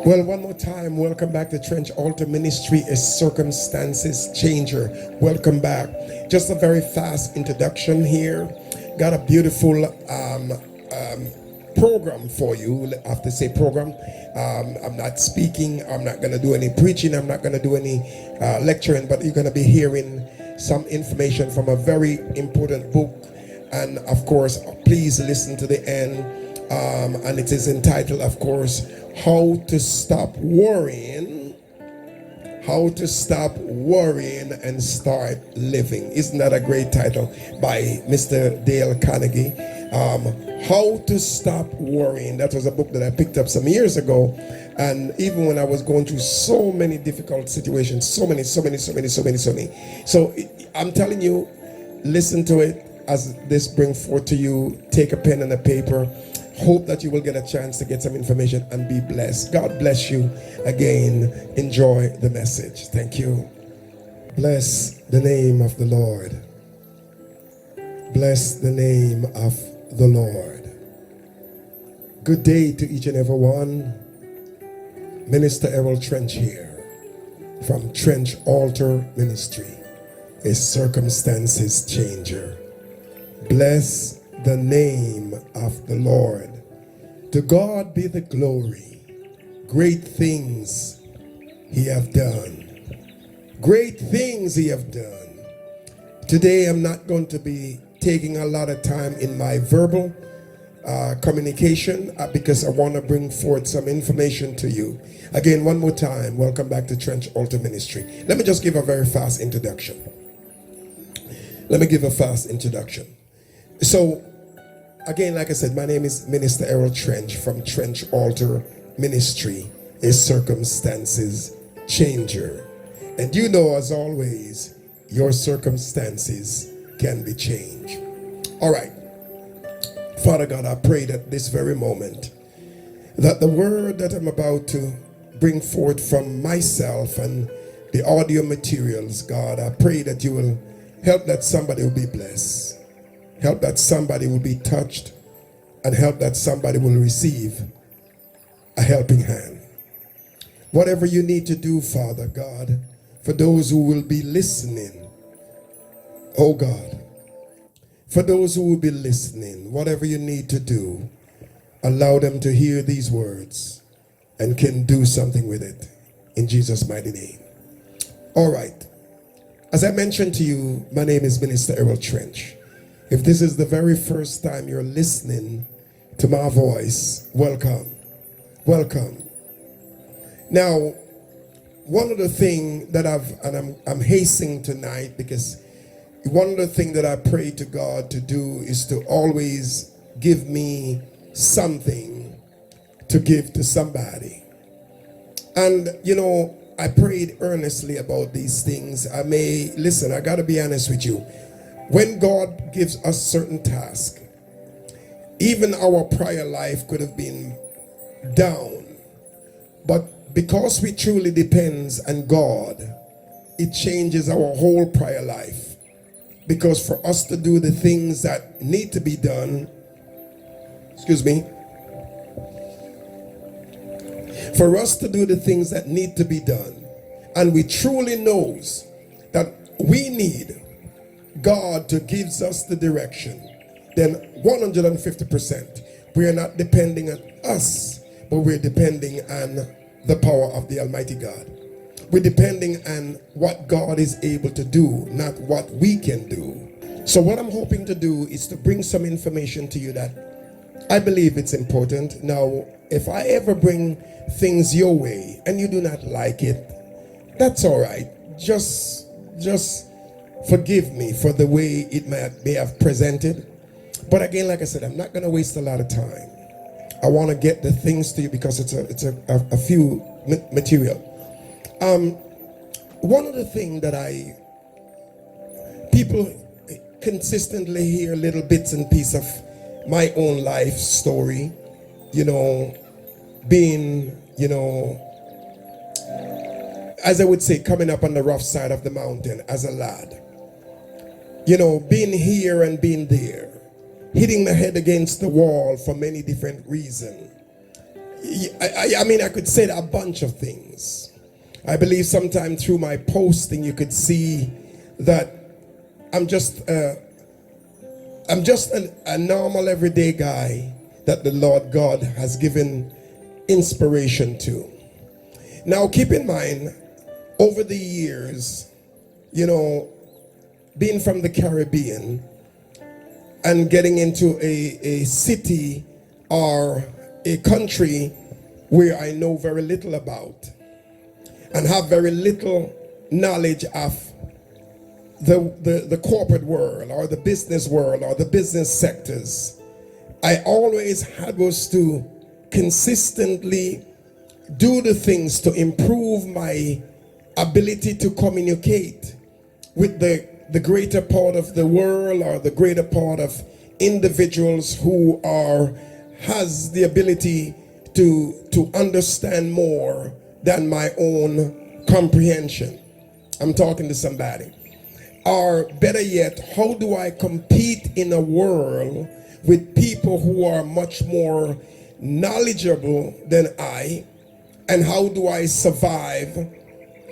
Well, one more time, welcome back to Trench Altar Ministry, a circumstances changer. Welcome back. Just a very fast introduction here. Got a beautiful program for you. I have to say program. I'm not speaking. I'm not going to do any preaching. I'm not going to do any lecturing, but you're going to be hearing some information from a very important book. And of course, please listen to the end. And it is entitled, of course, How to Stop Worrying. How to Stop Worrying and Start Living. Isn't that a great title by Mr. Dale Carnegie? How to Stop Worrying. That was a book that I picked up some years ago. And even when I was going through so many difficult situations, so many. So I'm telling you, listen to it as this brings forth to you. Take a pen and a paper. Hope that you will get a chance to get some information and be blessed. God bless you again. Enjoy the message. Thank you. Bless the name of the Lord. Bless the name of the Lord. Good day to each and every one. Minister Errol Trench here from Trench Altar Ministry, a circumstances changer. Bless the name of the Lord. To God be the glory. Great things he have done. Great things he have done. Today I'm not going to be taking a lot of time in my verbal communication because I want to bring forth some information to you. Again, one more time, welcome back to Trench Altar Ministry. Let me just give a very fast introduction. So, again, like I said, my name is Minister Errol Trench from Trench Altar Ministry, a circumstances changer. And you know, as always, your circumstances can be changed. All right. Father God, I pray that this very moment, that the word that I'm about to bring forth from myself and the audio materials, God, I pray that you will help that somebody will be blessed. Help that somebody will be touched, and help that somebody will receive a helping hand. Whatever you need to do, Father God, for those who will be listening, oh God, for those who will be listening, whatever you need to do, allow them to hear these words and can do something with it in Jesus' mighty name. All right. As I mentioned to you, my name is Minister Errol Trench. If this is the very first time you're listening to my voice, welcome. Welcome. Now, one of the things that I'm hastening tonight, because one of the things that I pray to God to do is to always give me something to give to somebody. And, you know, I prayed earnestly about these things. I got to be honest with you. When God gives us certain tasks, even our prior life could have been down. But because we truly depends on God, it changes our whole prior life. Because for us to do the things that need to be done, for us to do the things that need to be done, and we truly knows that we need God to give us the direction, then 150%, we are not depending on us, but we're depending on the power of the Almighty God. We're depending on what God is able to do, not what we can do. So what I'm hoping to do is to bring some information to you that I believe it's important. Now, if I ever bring things your way and you do not like it, that's all right. Just forgive me for the way it may have presented. But again, like I said, I'm not going to waste a lot of time. I want to get the things to you because it's a few material. One of the things that people consistently hear little bits and pieces of my own life story, you know, being, you know, as I would say, coming up on the rough side of the mountain as a lad, you know, being here and being there, hitting my head against the wall for many different reasons. I mean, I could say a bunch of things. I believe sometime through my posting, you could see that I'm just a normal everyday guy that the Lord God has given inspiration to. Now, keep in mind, over the years, you know, being from the Caribbean and getting into a city or a country where I know very little about and have very little knowledge of the corporate world or the business world or the business sectors, I always had was to consistently do the things to improve my ability to communicate with the greater part of the world or the greater part of individuals who has the ability to understand more than my own comprehension. I'm talking to somebody. Or better yet, how do I compete in a world with people who are much more knowledgeable than I? And how do I survive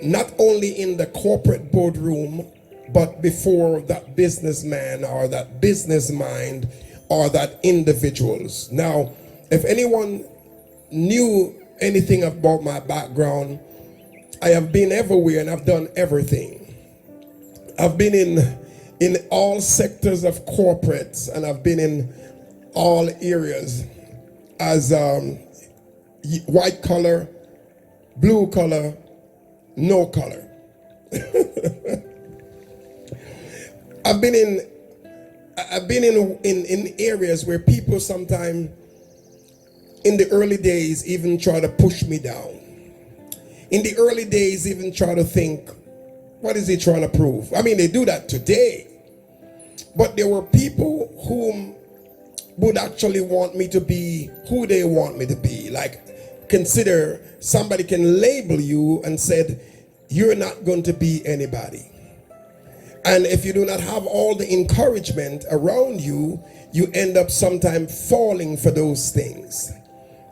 not only in the corporate boardroom, but before that businessman or that business mind or that individuals? Now, if anyone knew anything about my background, I have been everywhere and I've done everything. I've been in all sectors of corporates, and I've been in all areas as white collar, blue collar, no color. I've been in areas where people sometimes in the early days even try to push me down. In the early days even try to think, what is he trying to prove? I mean, they do that today. But there were people whom would actually want me to be who they want me to be. Like, consider somebody can label you and said, you're not going to be anybody. And if you do not have all the encouragement around you, you end up sometimes falling for those things.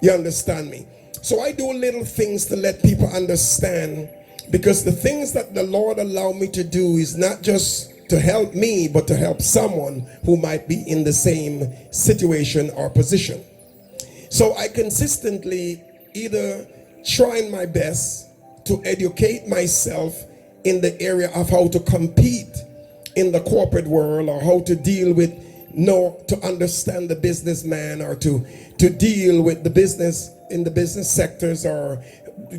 You understand me? So I do little things to let people understand, because the things that the Lord allowed me to do is not just to help me, but to help someone who might be in the same situation or position. So I consistently either trying my best to educate myself in the area of how to compete in the corporate world, or how to deal with, to understand the businessman, or to deal with the business in the business sectors or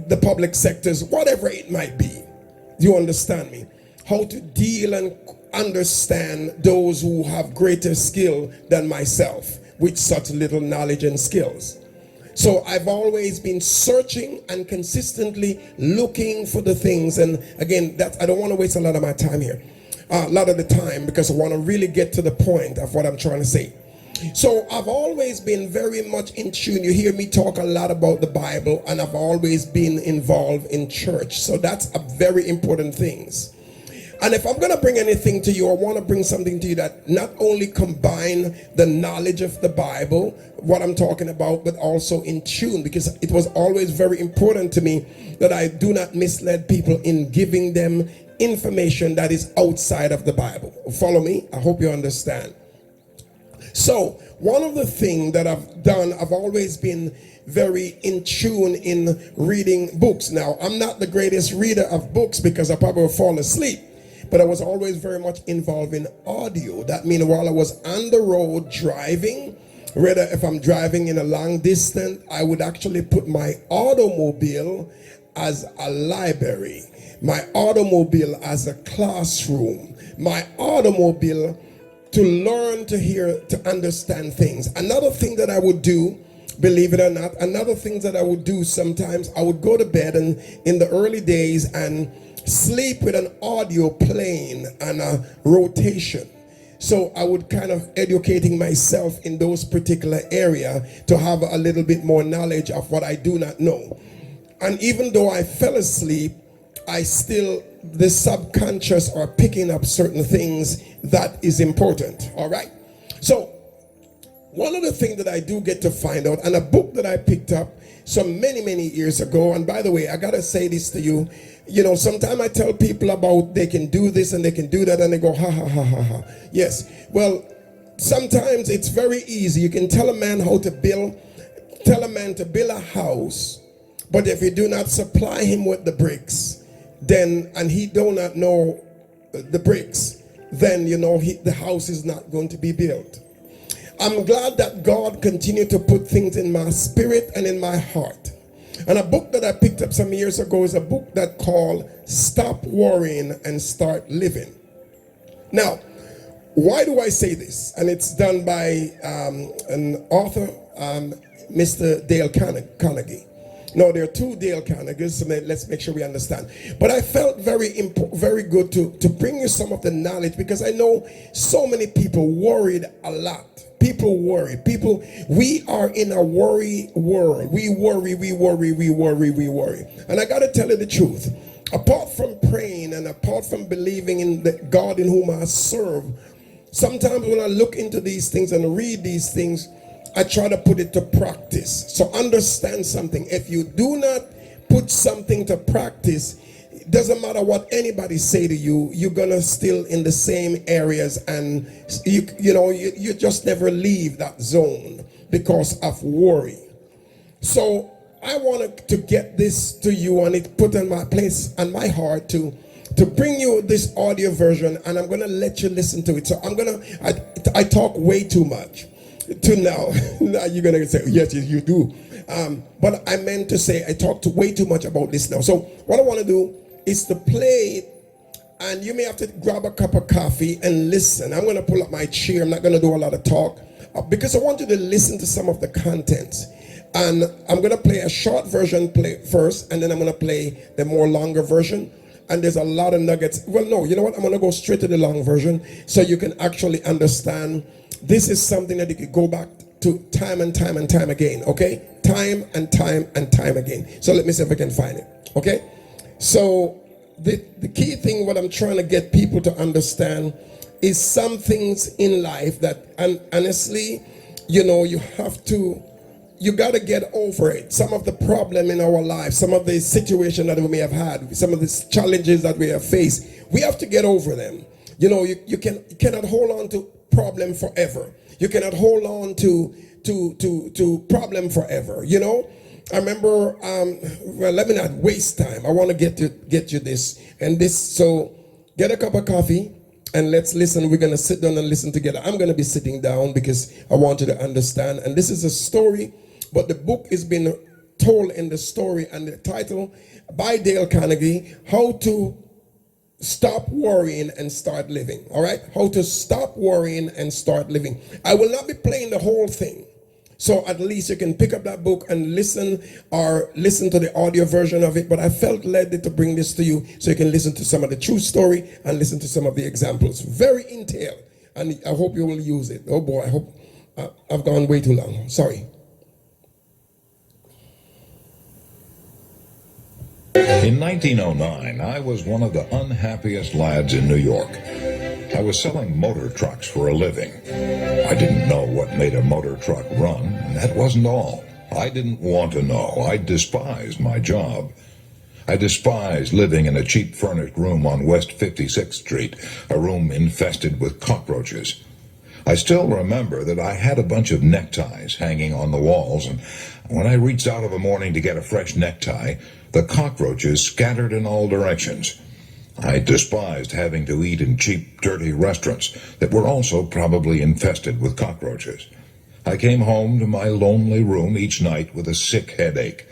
the public sectors, whatever it might be. You understand me? How to deal and understand those who have greater skill than myself with such little knowledge and skills. So I've always been searching and consistently looking for the things. And again, I don't want to waste a lot of my time here, a lot of the time, because I want to really get to the point of what I'm trying to say. So I've always been very much in tune. You hear me talk a lot about the Bible, and I've always been involved in church. So that's a very important thing. And if I'm going to bring anything to you, I want to bring something to you that not only combine the knowledge of the Bible, what I'm talking about, but also in tune, because it was always very important to me that I do not mislead people in giving them information that is outside of the Bible. Follow me? I hope you understand. So one of the things that I've done, I've always been very in tune in reading books. Now, I'm not the greatest reader of books because I probably will fall asleep, but I was always very much involved in audio. That means while I was on the road driving, whether if I'm driving in a long distance, I would actually put my automobile as a library, my automobile as a classroom, my automobile to learn, to hear, to understand things. Another thing that I would do, believe it or not, another thing that I would do sometimes, I would go to bed and in the early days and sleep with an audio playing and a rotation. So I would kind of educating myself in those particular area to have a little bit more knowledge of what I do not know. And even though I fell asleep, I still, the subconscious are picking up certain things that is important. All right. So one of the things that I do get to find out, and a book that I picked up some many years ago, and by the way, I gotta say this to you, you know, sometimes I tell people about they can do this and they can do that, and they go, ha ha ha ha ha. Yes, well, sometimes it's very easy. You can tell a man tell a man to build a house, but if you do not supply him with the bricks, then, and he do not know the bricks, then, you know, the house is not going to be built. I'm glad that God continued to put things in my spirit and in my heart. And a book that I picked up some years ago is a book that called Stop Worrying and Start Living. Now, why do I say this? And it's done by an author, Mr. Dale Carnegie. No, there are two Dale Carnegies, so let's make sure we understand. But I felt very good to bring you some of the knowledge, because I know so many people worried a lot. People worry. We are in a worry world. We worry. And I got to tell you the truth. Apart from praying and apart from believing in the God in whom I serve, sometimes when I look into these things and read these things, I try to put it to practice. So understand something. If you do not put something to practice, it doesn't matter what anybody say to you, you're gonna still in the same areas, and you just never leave that zone because of worry. So I wanted to get this to you, and it put on my place and my heart to bring you this audio version, and I'm gonna let you listen to it. So I talk way too much to now. Now you're gonna say, yes, you do. But I meant to say I talked way too much about this now. So what I want to do is to play it, and you may have to grab a cup of coffee and listen. I'm going to pull up my chair. I'm not going to do a lot of talk because I want you to listen to some of the contents. And I'm going to play a short version first, and then I'm going to play the more longer version. And there's a lot of nuggets. Well, no, you know what? I'm going to go straight to the long version so you can actually understand. This is something that you could go back to time and time and time again, okay? Time and time and time again. So let me see if I can find it, okay? So the key thing, what I'm trying to get people to understand, is some things in life that, and honestly, you know, you got to get over it. Some of the problem in our life, some of the situation that we may have had, some of the challenges that we have faced, we have to get over them. You know, you cannot hold on to problem forever. You cannot hold on to problem forever, you know. I remember, well, let me not waste time. I want to get you this and this. So get a cup of coffee and let's listen. We're going to sit down and listen together. I'm going to be sitting down because I want you to understand. And this is a story, but the book is being told in the story, and the title by Dale Carnegie, How to Stop Worrying and Start Living. All right? How to stop worrying and start living. I will not be playing the whole thing. So at least you can pick up that book and listen to the audio version of it. But I felt led to bring this to you so you can listen to some of the true story and listen to some of the examples. Very entailed. And I hope you will use it. Oh boy, I hope I've gone way too long. Sorry. In 1909, I was one of the unhappiest lads in New York. I was selling motor trucks for a living. I didn't know what made a motor truck run, and that wasn't all. I didn't want to know. I despised my job. I despised living in a cheap furnished room on West 56th Street, a room infested with cockroaches. I still remember that I had a bunch of neckties hanging on the walls, and when I reached out of a morning to get a fresh necktie, the cockroaches scattered in all directions. I despised having to eat in cheap, dirty restaurants that were also probably infested with cockroaches. I came home to my lonely room each night with a sick headache,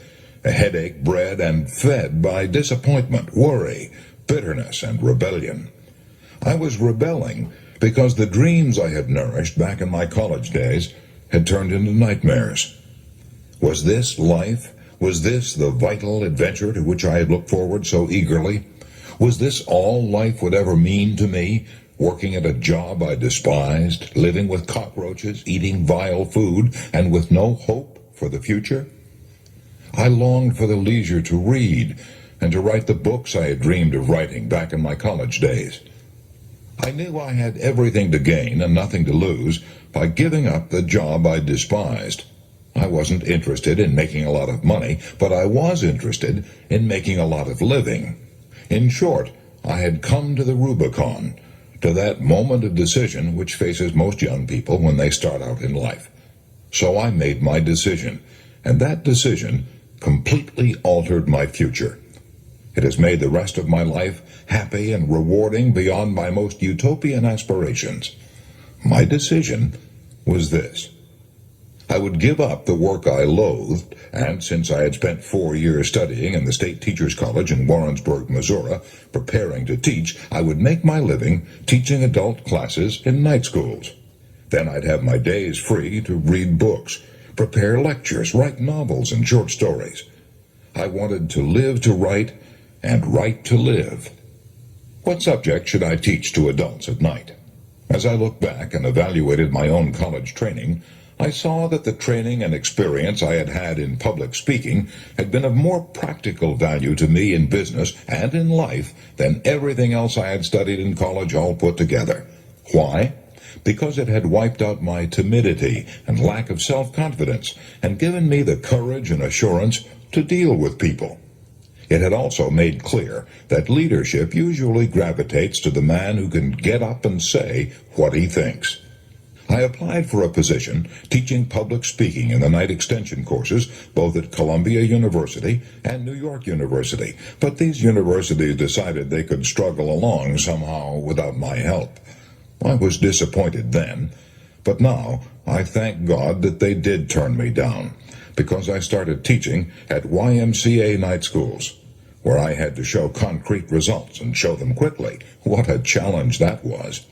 a headache bred and fed by disappointment, worry, bitterness, and rebellion. I was rebelling because the dreams I had nourished back in my college days had turned into nightmares. Was this life? Was this the vital adventure to which I had looked forward so eagerly? Was this all life would ever mean to me, working at a job I despised, living with cockroaches, eating vile food, and with no hope for the future? I longed for the leisure to read and to write the books I had dreamed of writing back in my college days. I knew I had everything to gain and nothing to lose by giving up the job I despised. I wasn't interested in making a lot of money, but I was interested in making a lot of living. In short, I had come to the Rubicon, to that moment of decision which faces most young people when they start out in life. So I made my decision, and that decision completely altered my future. It has made the rest of my life happy and rewarding beyond my most utopian aspirations. My decision was this. I would give up the work I loathed, and since I had spent 4 years studying in the State Teachers College in Warrensburg, Missouri, preparing to teach, I would make my living teaching adult classes in night schools. Then I'd have my days free to read books, prepare lectures, write novels and short stories. I wanted to live to write and write to live. What subject should I teach to adults at night? As I looked back and evaluated my own college training, I saw that the training and experience I had had in public speaking had been of more practical value to me in business and in life than everything else I had studied in college all put together. Why? Because it had wiped out my timidity and lack of self-confidence and given me the courage and assurance to deal with people. It had also made clear that leadership usually gravitates to the man who can get up and say what he thinks. I applied for a position teaching public speaking in the night extension courses both at Columbia University and New York University, but these universities decided they could struggle along somehow without my help. I was disappointed then, but now I thank God that they did turn me down, because I started teaching at YMCA night schools, where I had to show concrete results and show them quickly. What a challenge that was.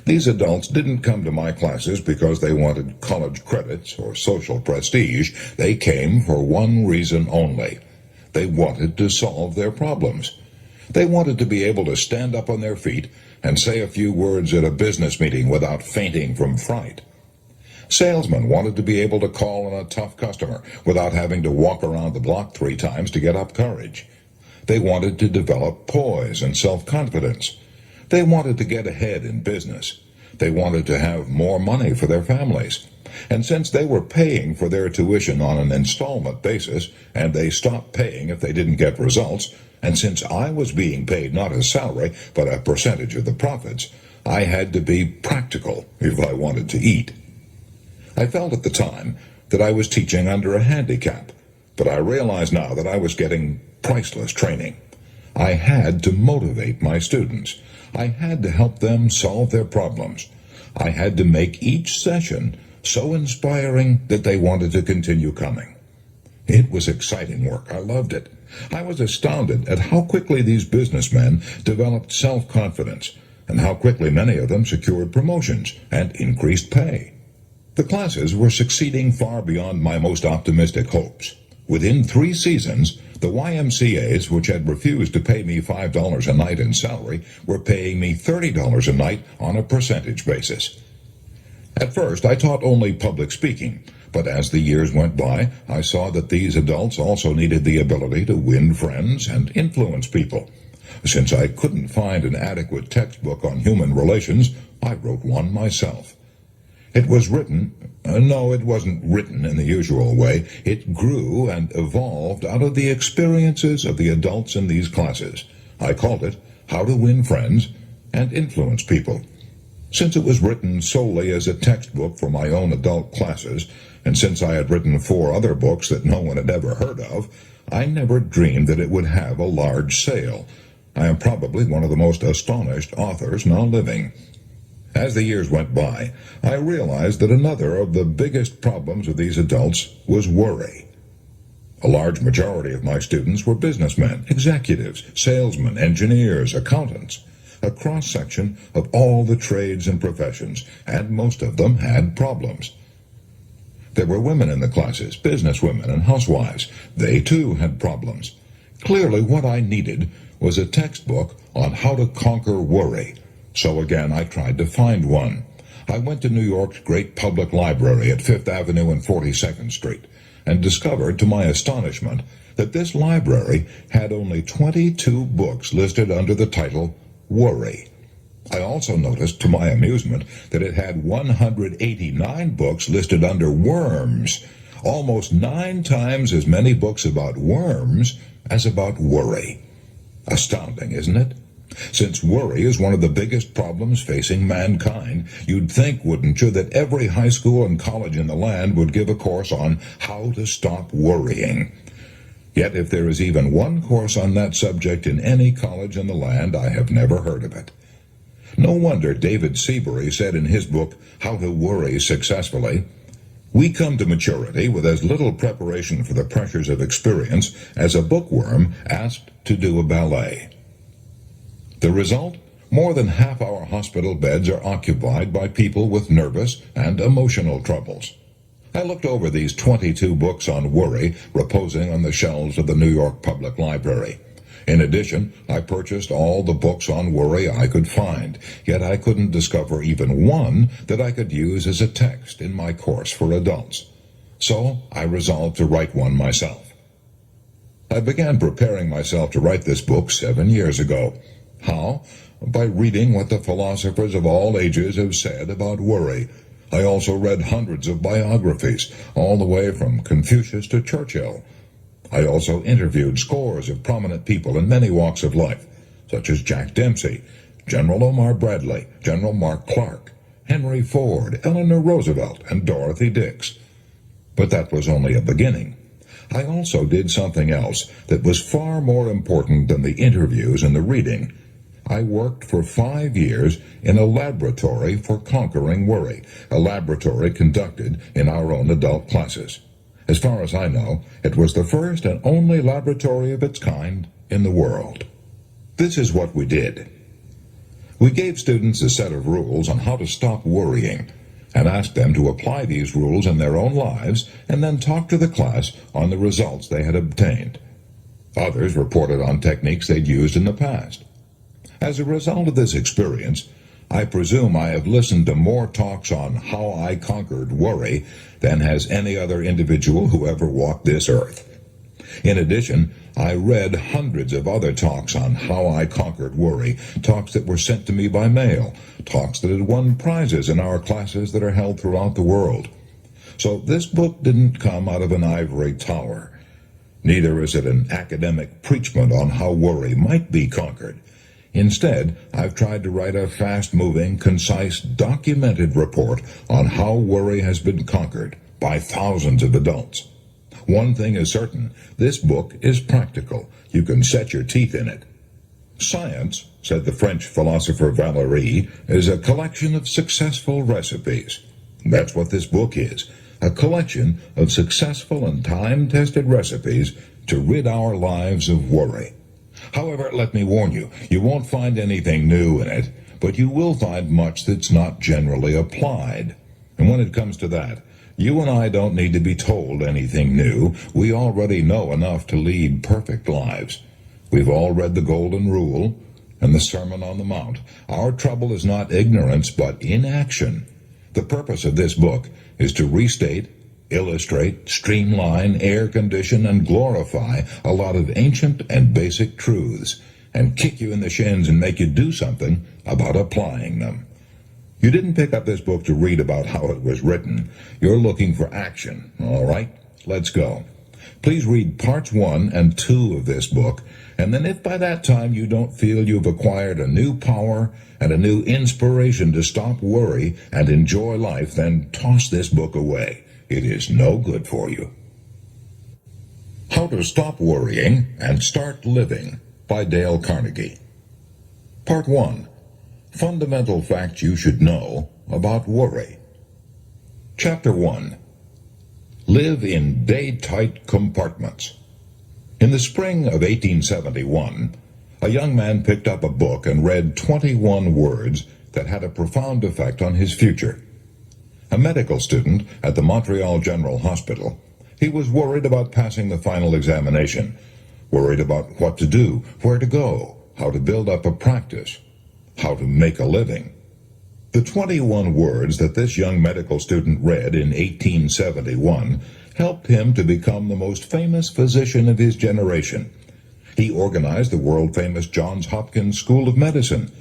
These adults didn't come to my classes because they wanted college credits or social prestige. They came for one reason only. They wanted to solve their problems. They wanted to be able to stand up on their feet and say a few words at a business meeting without fainting from fright. Salesmen wanted to be able to call on a tough customer without having to walk around the block 3 times to get up courage. They wanted to develop poise and self-confidence. They wanted to get ahead in business. They wanted to have more money for their families. And since they were paying for their tuition on an installment basis, and they stopped paying if they didn't get results, and since I was being paid not a salary, but a percentage of the profits, I had to be practical if I wanted to eat. I felt at the time that I was teaching under a handicap, but I realize now that I was getting priceless training. I had to motivate my students. I had to help them solve their problems. I had to make each session so inspiring that they wanted to continue coming. It was exciting work. I loved it. I was astounded at how quickly these businessmen developed self-confidence and how quickly many of them secured promotions and increased pay. The classes were succeeding far beyond my most optimistic hopes. Within 3 seasons, the YMCAs, which had refused to pay me $5 a night in salary, were paying me $30 a night on a percentage basis. At first, I taught only public speaking, but as the years went by, I saw that these adults also needed the ability to win friends and influence people. Since I couldn't find an adequate textbook on human relations, I wrote one myself. It was written, no, it wasn't written in the usual way. It grew and evolved out of the experiences of the adults in these classes. I called it How to Win Friends and Influence People. Since it was written solely as a textbook for my own adult classes, and since I had written 4 other books that no one had ever heard of, I never dreamed that it would have a large sale. I am probably one of the most astonished authors now living. As the years went by, I realized that another of the biggest problems of these adults was worry. A large majority of my students were businessmen, executives, salesmen, engineers, accountants, a cross-section of all the trades and professions, and most of them had problems. There were women in the classes, businesswomen and housewives. They too had problems. Clearly what I needed was a textbook on how to conquer worry. So again, I tried to find one. I went to New York's great public library at 5th Avenue and 42nd Street and discovered, to my astonishment, that this library had only 22 books listed under the title Worry. I also noticed, to my amusement, that it had 189 books listed under worms, almost 9 times as many books about worms as about worry. Astounding, isn't it? Since worry is one of the biggest problems facing mankind, you'd think, wouldn't you, that every high school and college in the land would give a course on how to stop worrying. Yet if there is even one course on that subject in any college in the land, I have never heard of it. No wonder David Seabury said in his book, How to Worry Successfully, "We come to maturity with as little preparation for the pressures of experience as a bookworm asked to do a ballet." The result? More than half our hospital beds are occupied by people with nervous and emotional troubles. I looked over these 22 books on worry reposing on the shelves of the New York Public Library. In addition, I purchased all the books on worry I could find, yet I couldn't discover even one that I could use as a text in my course for adults. So I resolved to write one myself. I began preparing myself to write this book 7 years ago. How? By reading what the philosophers of all ages have said about worry. I also read hundreds of biographies, all the way from Confucius to Churchill. I also interviewed scores of prominent people in many walks of life, such as Jack Dempsey, General Omar Bradley, General Mark Clark, Henry Ford, Eleanor Roosevelt, and Dorothy Dix. But that was only a beginning. I also did something else that was far more important than the interviews and the reading. I worked for 5 years in a laboratory for conquering worry, a laboratory conducted in our own adult classes. As far as I know, it was the first and only laboratory of its kind in the world. This is what we did. We gave students a set of rules on how to stop worrying, and asked them to apply these rules in their own lives and then talk to the class on the results they had obtained. Others reported on techniques they'd used in the past. As a result of this experience, I presume I have listened to more talks on how I conquered worry than has any other individual who ever walked this earth. In addition, I read hundreds of other talks on how I conquered worry, talks that were sent to me by mail, talks that had won prizes in our classes that are held throughout the world. So this book didn't come out of an ivory tower. Neither is it an academic preachment on how worry might be conquered. Instead, I've tried to write a fast-moving, concise, documented report on how worry has been conquered by thousands of adults. One thing is certain, this book is practical. You can set your teeth in it. Science, said the French philosopher Valéry, is a collection of successful recipes. That's what this book is, a collection of successful and time-tested recipes to rid our lives of worry. However, let me warn you, you won't find anything new in it, but you will find much that's not generally applied. And when it comes to that, you and I don't need to be told anything new. We already know enough to lead perfect lives. We've all read the Golden Rule and the Sermon on the Mount. Our trouble is not ignorance, but inaction. The purpose of this book is to restate, illustrate, streamline, air condition, and glorify a lot of ancient and basic truths, and kick you in the shins and make you do something about applying them. You didn't pick up this book to read about how it was written. You're looking for action, all right? Let's go. Please read parts 1 and 2 of this book, and then if by that time you don't feel you've acquired a new power and a new inspiration to stop worry and enjoy life, then toss this book away. It is no good for you. How to Stop Worrying and Start Living by Dale Carnegie. Part 1. Fundamental Facts You Should Know About Worry. Chapter 1. Live in Day-Tight Compartments. In the spring of 1871, a young man picked up a book and read 21 words that had a profound effect on his future. A medical student at the Montreal General Hospital, he was worried about passing the final examination, worried about what to do, where to go, how to build up a practice, how to make a living. The 21 words that this young medical student read in 1871 helped him to become the most famous physician of his generation. He organized the world-famous Johns Hopkins School of Medicine.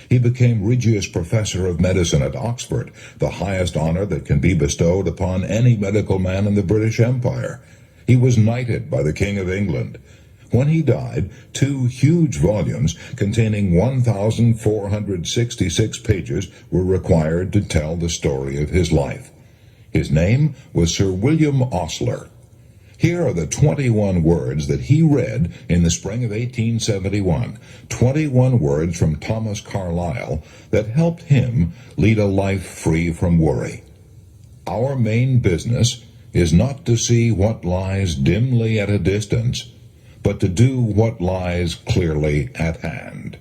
He became Regius Professor of Medicine at Oxford, the highest honor that can be bestowed upon any medical man in the British Empire. He was knighted by the King of England. When he died, 2 huge volumes containing 1,466 pages were required to tell the story of his life. His name was Sir William Osler. Here are the 21 words that he read in the spring of 1871, 21 words from Thomas Carlyle that helped him lead a life free from worry. Our main business is not to see what lies dimly at a distance, but to do what lies clearly at hand.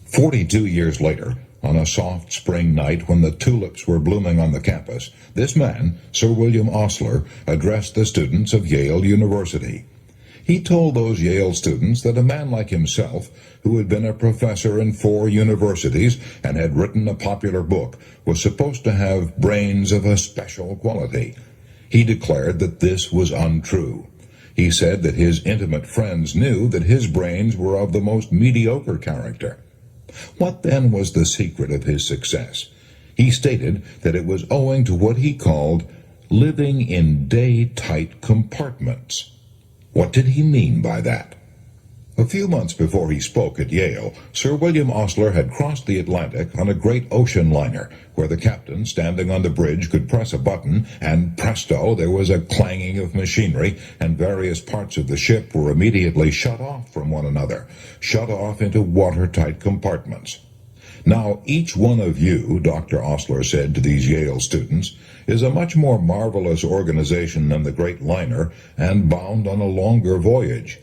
42 years later, on a soft spring night when the tulips were blooming on the campus, this man, Sir William Osler, addressed the students of Yale University. He told those Yale students that a man like himself, who had been a professor in 4 universities and had written a popular book, was supposed to have brains of a special quality. He declared that this was untrue. He said that his intimate friends knew that his brains were of the most mediocre character. What then was the secret of his success? He stated that it was owing to what he called living in day-tight compartments. What did he mean by that? A few months before he spoke at Yale, Sir William Osler had crossed the Atlantic on a great ocean liner, where the captain, standing on the bridge, could press a button, and presto, there was a clanging of machinery, and various parts of the ship were immediately shut off from one another, shut off into watertight compartments. Now, each one of you, Dr. Osler said to these Yale students, is a much more marvelous organization than the great liner, and bound on a longer voyage.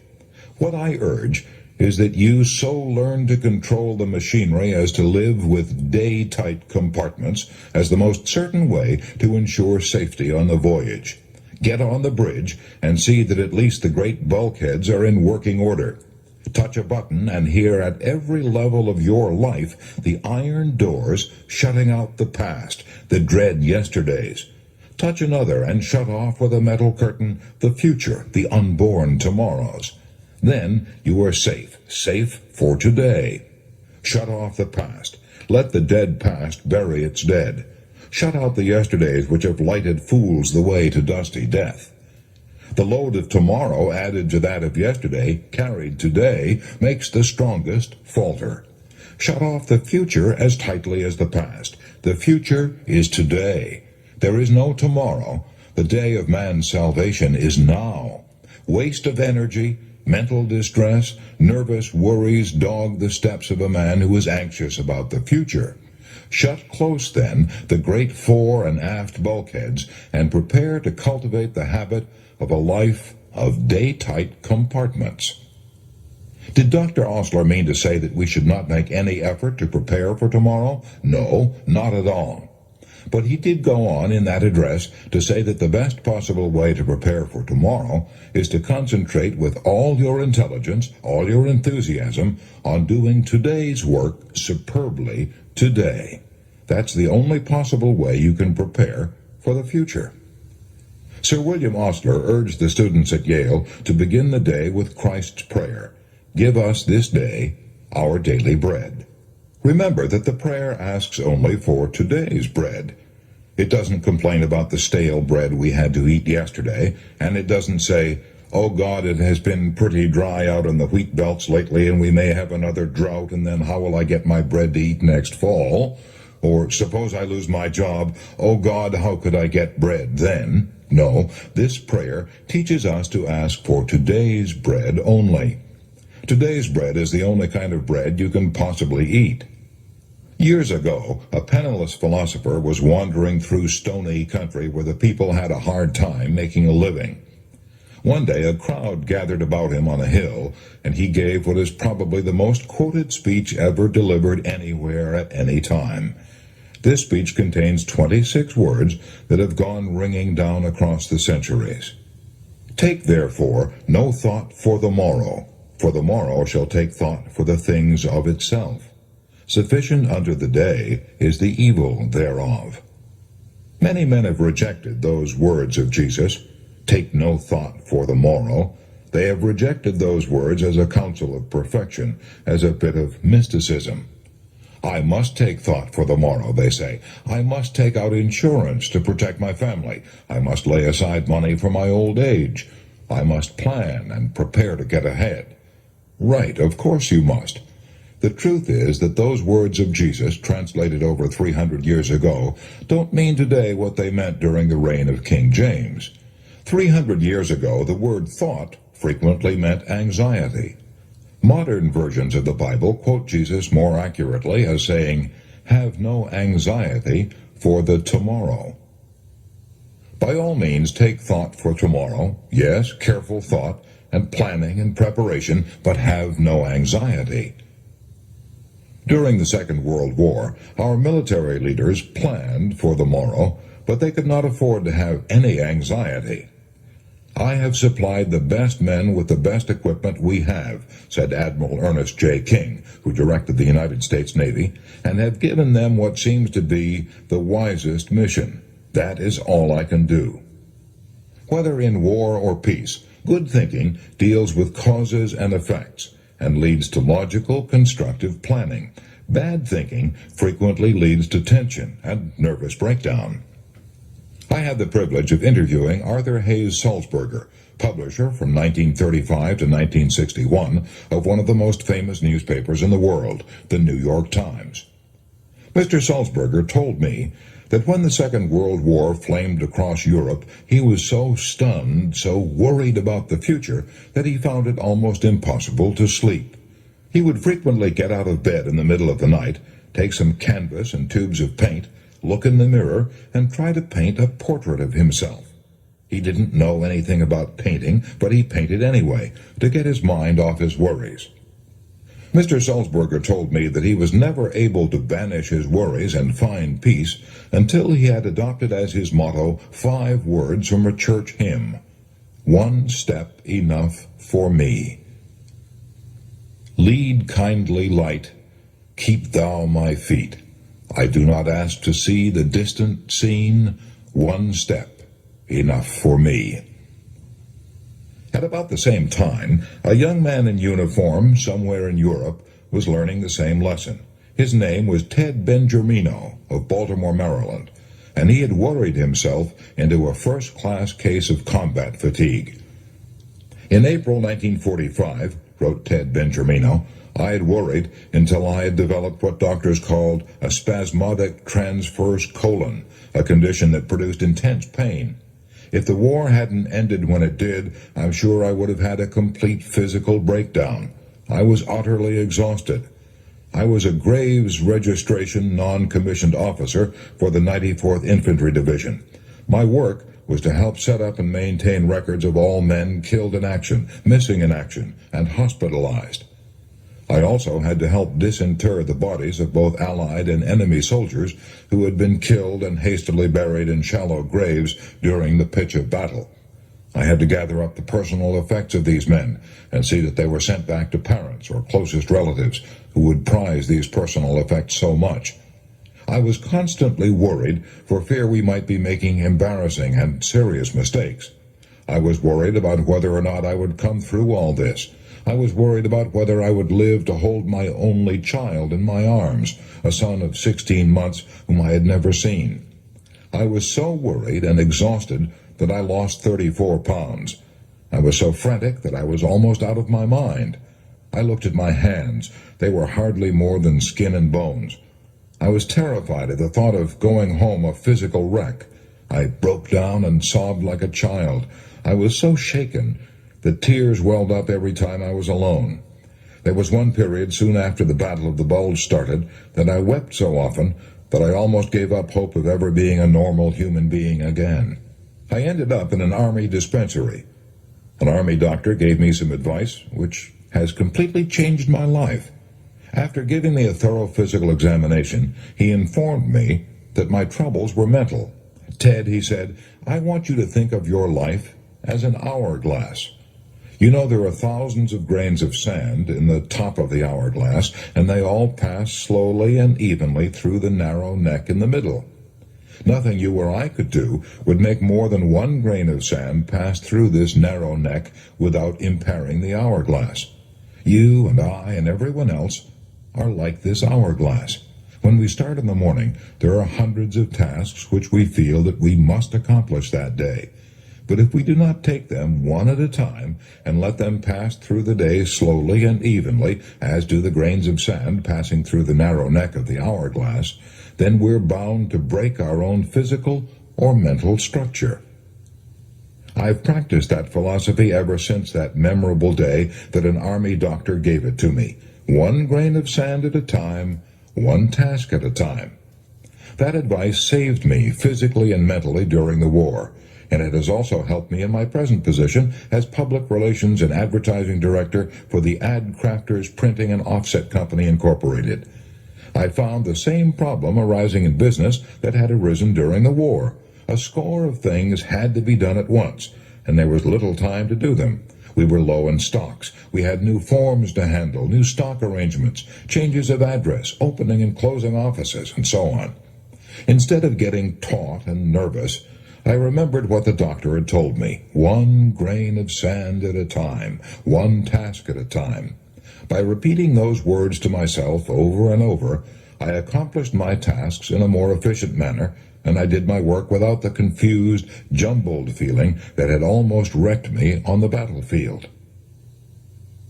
What I urge is that you so learn to control the machinery as to live with day-tight compartments as the most certain way to ensure safety on the voyage. Get on the bridge and see that at least the great bulkheads are in working order. Touch a button and hear at every level of your life the iron doors shutting out the past, the dread yesterdays. Touch another and shut off with a metal curtain the future, the unborn tomorrows. Then you are safe for today. Shut off the past. Let the dead past bury its dead. Shut out the yesterdays which have lighted fools the way to dusty death. The load of tomorrow added to that of yesterday, carried today, makes the strongest falter. Shut off the future as tightly as the past. The future is today. There is no tomorrow. The day of man's salvation is now. Waste of energy, mental distress, nervous worries dog the steps of a man who is anxious about the future. Shut close, then, the great fore and aft bulkheads, and prepare to cultivate the habit of a life of day-tight compartments. Did Dr. Osler mean to say that we should not make any effort to prepare for tomorrow? No, not at all. But he did go on in that address to say that the best possible way to prepare for tomorrow is to concentrate with all your intelligence, all your enthusiasm, on doing today's work superbly today. That's the only possible way you can prepare for the future. Sir William Osler urged the students at Yale to begin the day with Christ's prayer, "Give us this day our daily bread." Remember that the prayer asks only for today's bread. It doesn't complain about the stale bread we had to eat yesterday, and it doesn't say, "Oh God, it has been pretty dry out in the wheat belts lately, and we may have another drought, and then how will I get my bread to eat next fall?" Or, "Suppose I lose my job, oh God, how could I get bread then?" No, this prayer teaches us to ask for today's bread only. Today's bread is the only kind of bread you can possibly eat. Years ago, a penniless philosopher was wandering through stony country where the people had a hard time making a living. One day a crowd gathered about him on a hill, and he gave what is probably the most quoted speech ever delivered anywhere at any time. This speech contains 26 words that have gone ringing down across the centuries. "Take therefore no thought for the morrow shall take thought for the things of itself. Sufficient unto the day is the evil thereof." Many men have rejected those words of Jesus, "Take no thought for the morrow." They have rejected those words as a counsel of perfection, as a bit of mysticism. I must take thought for the morrow, they say. I must take out insurance to protect my family. I must lay aside money for my old age. I must plan and prepare to get ahead. Right, of course you must. The truth is that those words of Jesus, translated over 300 years ago, don't mean today what they meant during the reign of King James. 300 years ago, the word thought frequently meant anxiety. Modern versions of the Bible quote Jesus more accurately as saying, "Have no anxiety for the tomorrow." By all means, take thought for tomorrow. Yes, careful thought and planning and preparation, but have no anxiety. During the Second World War, our military leaders planned for the morrow, but they could not afford to have any anxiety. "I have supplied the best men with the best equipment we have," said Admiral Ernest J. King, who directed the United States Navy, "and have given them what seems to be the wisest mission. That is all I can do." Whether in war or peace, good thinking deals with causes and effects and leads to logical, constructive planning. Bad thinking frequently leads to tension and nervous breakdown. I had the privilege of interviewing Arthur Hayes Sulzberger, publisher from 1935 to 1961 of one of the most famous newspapers in the world, the New York Times. Mr. Sulzberger told me that when the Second World War flamed across Europe, he was so stunned, so worried about the future, that he found it almost impossible to sleep. He would frequently get out of bed in the middle of the night, take some canvas and tubes of paint, look in the mirror, and try to paint a portrait of himself. He didn't know anything about painting, but he painted anyway, to get his mind off his worries. Mr. Sulzberger told me that he was never able to banish his worries and find peace until he had adopted as his motto 5 words from a church hymn: "One step enough for me. Lead, kindly light, keep thou my feet. I do not ask to see the distant scene, one step enough for me." At about the same time, a young man in uniform somewhere in Europe was learning the same lesson. His name was Ted Benjamino of Baltimore, Maryland, and he had worried himself into a first-class case of combat fatigue. In April 1945, wrote Ted Benjamino, "I had worried until I had developed what doctors called a spasmodic transverse colon, a condition that produced intense pain. If the war hadn't ended when it did, I'm sure I would have had a complete physical breakdown. I was utterly exhausted. I was a Graves registration non-commissioned officer for the 94th Infantry Division. My work was to help set up and maintain records of all men killed in action, missing in action, and hospitalized. I also had to help disinter the bodies of both Allied and enemy soldiers who had been killed and hastily buried in shallow graves during the pitch of battle. I had to gather up the personal effects of these men and see that they were sent back to parents or closest relatives who would prize these personal effects so much. I was constantly worried for fear we might be making embarrassing and serious mistakes. I was worried about whether or not I would come through all this. I was worried about whether I would live to hold my only child in my arms, a son of 16 months whom I had never seen. I was so worried and exhausted that I lost 34 pounds. I was so frantic that I was almost out of my mind. I looked at my hands. They were hardly more than skin and bones. I was terrified at the thought of going home a physical wreck. I broke down and sobbed like a child. I was so shaken that tears welled up every time I was alone. There was one period soon after the Battle of the Bulge started that I wept so often that I almost gave up hope of ever being a normal human being again. I ended up in an Army dispensary. An Army doctor gave me some advice which has completely changed my life. After giving me a thorough physical examination, he informed me that my troubles were mental. "Ted," he said, "I want you to think of your life as an hourglass. You know there are thousands of grains of sand in the top of the hourglass, and they all pass slowly and evenly through the narrow neck in the middle. Nothing you or I could do would make more than one grain of sand pass through this narrow neck without impairing the hourglass. You and I and everyone else are like this hourglass. When we start in the morning, there are hundreds of tasks which we feel that we must accomplish that day. But if we do not take them one at a time and let them pass through the day slowly and evenly, as do the grains of sand passing through the narrow neck of the hourglass, then we're bound to break our own physical or mental structure. I've practiced that philosophy ever since that memorable day that an army doctor gave it to me. One grain of sand at a time, one task at a time. That advice saved me physically and mentally during the war, and it has also helped me in my present position as Public Relations and Advertising Director for the Ad Crafters Printing and Offset Company, Incorporated. I found the same problem arising in business that had arisen during the war. A score of things had to be done at once, and there was little time to do them. We were low in stocks. We had new forms to handle, new stock arrangements, changes of address, opening and closing offices, and so on. Instead of getting taut and nervous, I remembered what the doctor had told me. One grain of sand at a time, one task at a time. By repeating those words to myself over and over, I accomplished my tasks in a more efficient manner, and I did my work without the confused, jumbled feeling that had almost wrecked me on the battlefield.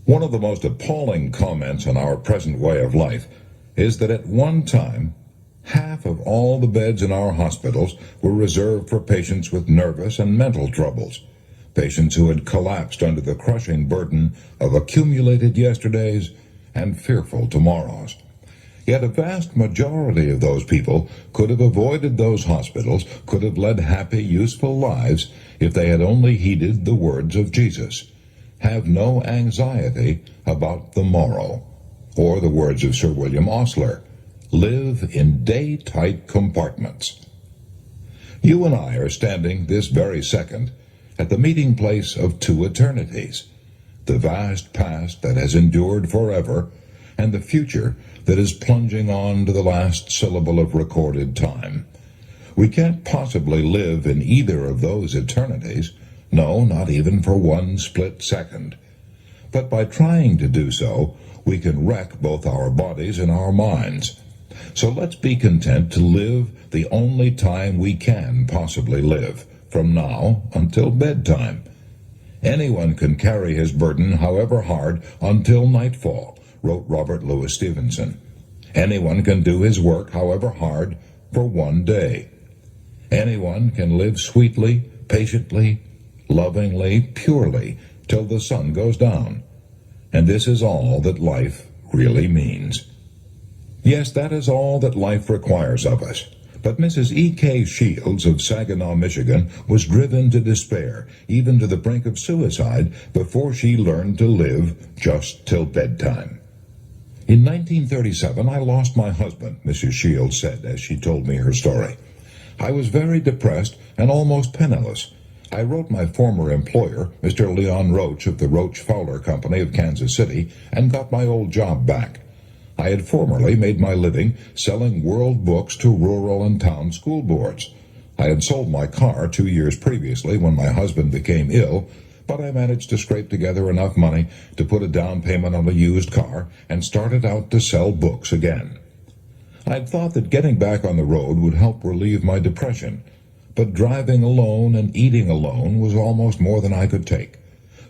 One of the most appalling comments on our present way of life is that at one time, half of all the beds in our hospitals were reserved for patients with nervous and mental troubles, patients who had collapsed under the crushing burden of accumulated yesterdays and fearful tomorrows. Yet a vast majority of those people could have avoided those hospitals, could have led happy, useful lives if they had only heeded the words of Jesus. Have no anxiety about the morrow. Or the words of Sir William Osler, live in day-tight compartments. You and I are standing this very second at the meeting place of two eternities, the vast past that has endured forever and the future that is plunging on to the last syllable of recorded time. We can't possibly live in either of those eternities, no, not even for one split second. But by trying to do so, we can wreck both our bodies and our minds. So let's be content to live the only time we can possibly live, from now until bedtime. Anyone can carry his burden, however hard, until nightfall, wrote Robert Louis Stevenson. Anyone can do his work, however hard, for one day. Anyone can live sweetly, patiently, lovingly, purely, till the sun goes down. And this is all that life really means. Yes, that is all that life requires of us. But Mrs. E.K. Shields of Saginaw, Michigan, was driven to despair, even to the brink of suicide, before she learned to live just till bedtime. In 1937, I lost my husband, Mrs. Shields said as she told me her story. I was very depressed and almost penniless. I wrote my former employer, Mr. Leon Roach of the Roach Fowler Company of Kansas City, and got my old job back. I had formerly made my living selling world books to rural and town school boards. I had sold my car 2 years previously when my husband became ill, but I managed to scrape together enough money to put a down payment on a used car and started out to sell books again. I'd thought that getting back on the road would help relieve my depression, but driving alone and eating alone was almost more than I could take.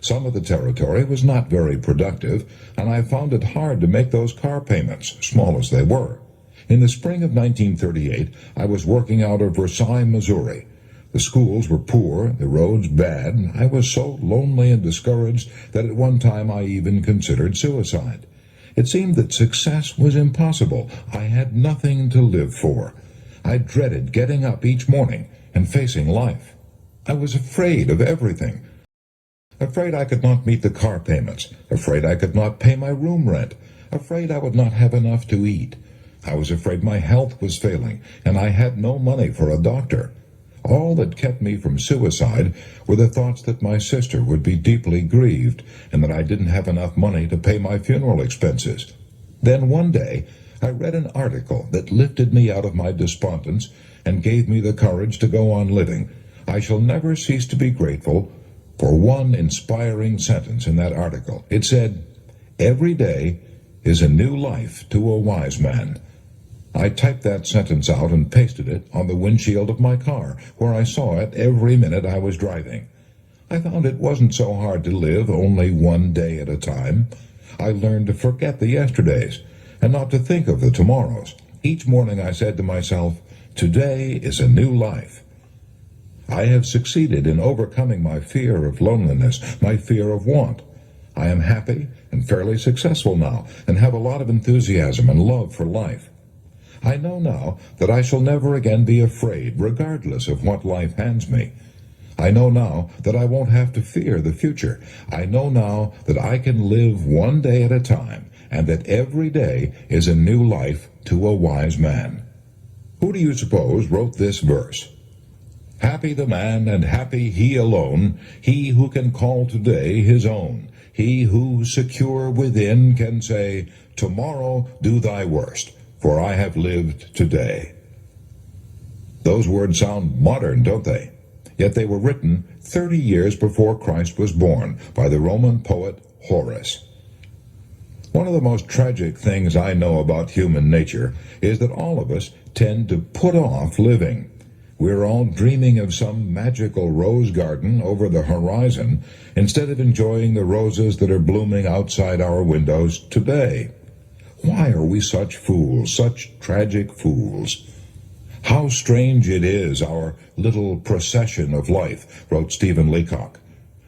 Some of the territory was not very productive, and I found it hard to make those car payments, small as they were. In the spring of 1938, I was working out of Versailles, Missouri. The schools were poor, the roads bad, and I was so lonely and discouraged that at one time I even considered suicide. It seemed that success was impossible. I had nothing to live for. I dreaded getting up each morning and facing life. I was afraid of everything. Afraid I could not meet the car payments, afraid I could not pay my room rent, afraid I would not have enough to eat. I was afraid my health was failing, and I had no money for a doctor. All that kept me from suicide were the thoughts that my sister would be deeply grieved, and that I didn't have enough money to pay my funeral expenses. Then one day, I read an article that lifted me out of my despondence and gave me the courage to go on living. I shall never cease to be grateful for one inspiring sentence in that article. It said, "Every day is a new life to a wise man." I typed that sentence out and pasted it on the windshield of my car, where I saw it every minute I was driving. I found it wasn't so hard to live only one day at a time. I learned to forget the yesterdays and not to think of the tomorrows. Each morning I said to myself, today is a new life. I have succeeded in overcoming my fear of loneliness, my fear of want. I am happy and fairly successful now, and have a lot of enthusiasm and love for life. I know now that I shall never again be afraid, regardless of what life hands me. I know now that I won't have to fear the future. I know now that I can live one day at a time, and that every day is a new life to a wise man. Who do you suppose wrote this verse? Happy the man, and happy he alone, he who can call today his own, he who, secure within, can say, tomorrow do thy worst, for I have lived today. Those words sound modern, don't they? Yet they were written 30 years before Christ was born by the Roman poet Horace. One of the most tragic things I know about human nature is that all of us tend to put off living. We're all dreaming of some magical rose garden over the horizon instead of enjoying the roses that are blooming outside our windows today. Why are we such fools, such tragic fools? How strange it is, our little procession of life, wrote Stephen Leacock.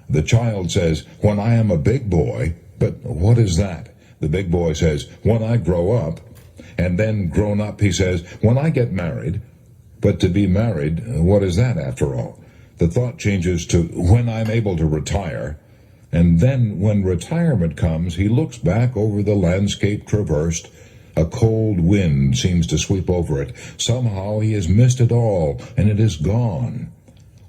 The child says, when I am a big boy, but what is that? The big boy says, when I grow up. And then grown up, he says, when I get married. But to be married, what is that after all? The thought changes to when I'm able to retire. And then when retirement comes, he looks back over the landscape traversed. A cold wind seems to sweep over it. Somehow he has missed it all, and it is gone.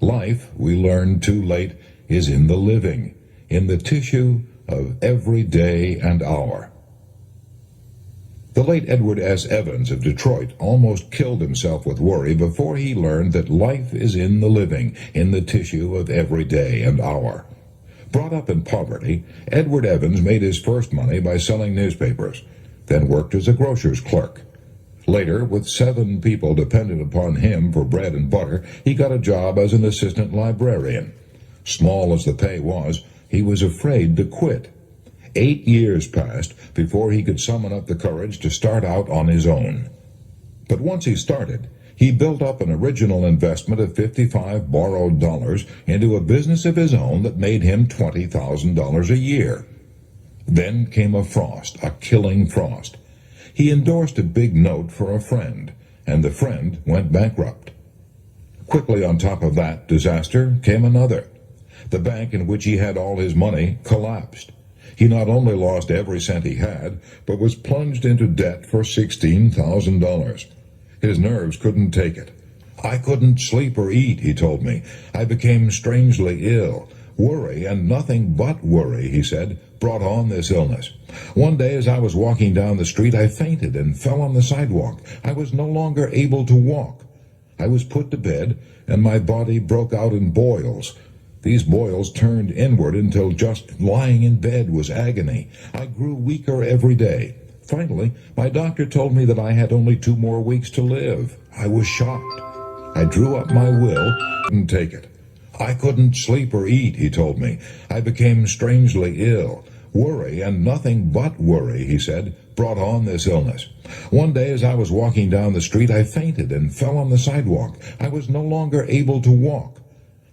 Life, we learn too late, is in the living, in the tissue of every day and hour. The late Edward S. Evans of Detroit almost killed himself with worry before he learned that life is in the living, in the tissue of every day and hour. Brought up in poverty, Edward Evans made his first money by selling newspapers, then worked as a grocer's clerk. Later, with 7 people dependent upon him for bread and butter, he got a job as an assistant librarian. Small as the pay was, he was afraid to quit. 8 years passed before he could summon up the courage to start out on his own. But once he started, he built up an original investment of 55 borrowed dollars into a business of his own that made him $20,000 a year. Then came a frost, a killing frost. He endorsed a big note for a friend, and the friend went bankrupt. Quickly on top of that disaster came another. The bank in which he had all his money collapsed. He not only lost every cent he had, but was plunged into debt for $16,000. His nerves couldn't take it. I couldn't sleep or eat, he told me. I became strangely ill. Worry, and nothing but worry, he said, brought on this illness. One day as I was walking down the street, I fainted and fell on the sidewalk. I was no longer able to walk. I was put to bed, and my body broke out in boils. These boils turned inward until just lying in bed was agony. I grew weaker every day. Finally, my doctor told me that I had only 2 more weeks to live. I was shocked. I drew up my will and take it. I couldn't sleep or eat, he told me. I became strangely ill. Worry, and nothing but worry, he said, brought on this illness. One day as I was walking down the street, I fainted and fell on the sidewalk. I was no longer able to walk.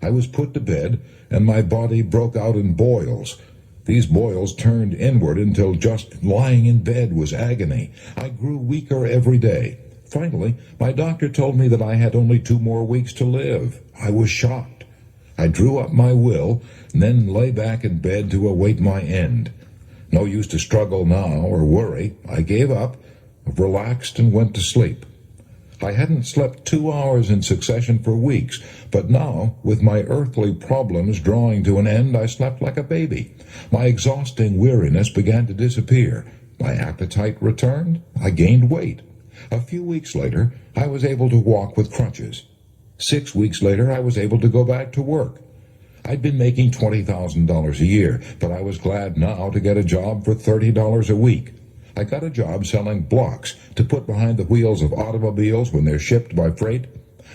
I was put to bed, and my body broke out in boils. These boils turned inward until just lying in bed was agony. I grew weaker every day. Finally, my doctor told me that I had only 2 more weeks to live. I was shocked. I drew up my will, and then lay back in bed to await my end. No use to struggle now or worry. I gave up, relaxed, and went to sleep. I hadn't slept 2 hours in succession for weeks, but now, with my earthly problems drawing to an end, I slept like a baby. My exhausting weariness began to disappear. My appetite returned. I gained weight. A few weeks later, I was able to walk with crutches. 6 weeks later, I was able to go back to work. I'd been making $20,000 a year, but I was glad now to get a job for $30 a week. I got a job selling blocks to put behind the wheels of automobiles when they're shipped by freight.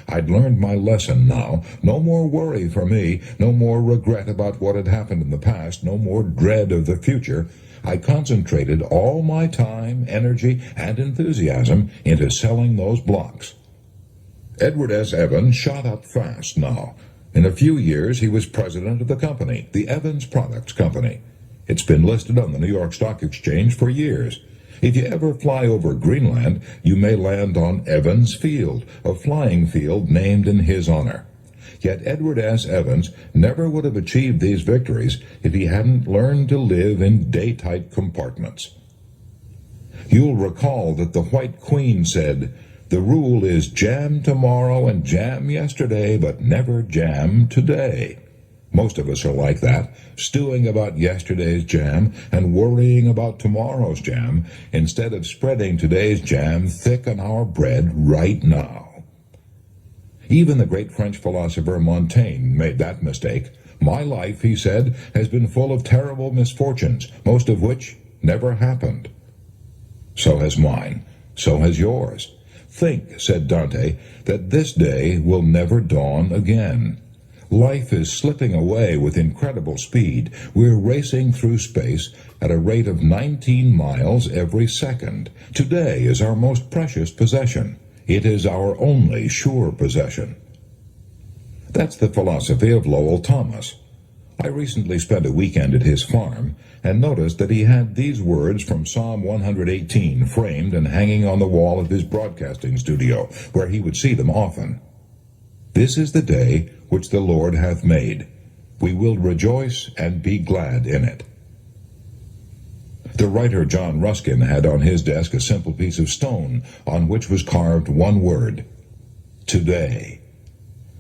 I'd learned my lesson now. No more worry for me, no more regret about what had happened in the past, no more dread of the future. I concentrated all my time, energy, and enthusiasm into selling those blocks. Edward S. Evans shot up fast now. In a few years, he was president of the company, the Evans Products Company. It's been listed on the New York Stock Exchange for years. If you ever fly over Greenland, you may land on Evans Field, a flying field named in his honor. Yet Edward S. Evans never would have achieved these victories if he hadn't learned to live in day-tight compartments. You'll recall that the White Queen said, "The rule is jam tomorrow and jam yesterday, but never jam today." Most of us are like that, stewing about yesterday's jam and worrying about tomorrow's jam, instead of spreading today's jam thick on our bread right now. Even the great French philosopher Montaigne made that mistake. "My life," he said, "has been full of terrible misfortunes, most of which never happened." So has mine. So has yours. "Think," said Dante, "that this day will never dawn again." Life is slipping away with incredible speed. We're racing through space at a rate of 19 miles every second. Today is our most precious possession. It is our only sure possession. That's the philosophy of Lowell Thomas. I recently spent a weekend at his farm and noticed that he had these words from Psalm 118 framed and hanging on the wall of his broadcasting studio, where he would see them often. "This is the day which the Lord hath made. We will rejoice and be glad in it." The writer John Ruskin had on his desk a simple piece of stone on which was carved one word, "Today."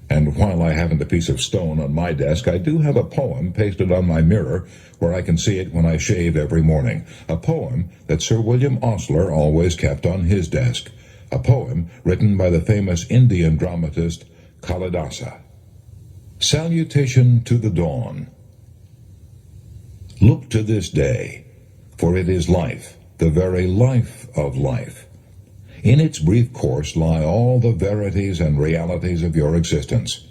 And while I haven't a piece of stone on my desk, I do have a poem pasted on my mirror where I can see it when I shave every morning. A poem that Sir William Osler always kept on his desk. A poem written by the famous Indian dramatist Kalidasa. Salutation to the dawn. Look to this day, for it is life, the very life of life. In its brief course lie all the verities and realities of your existence,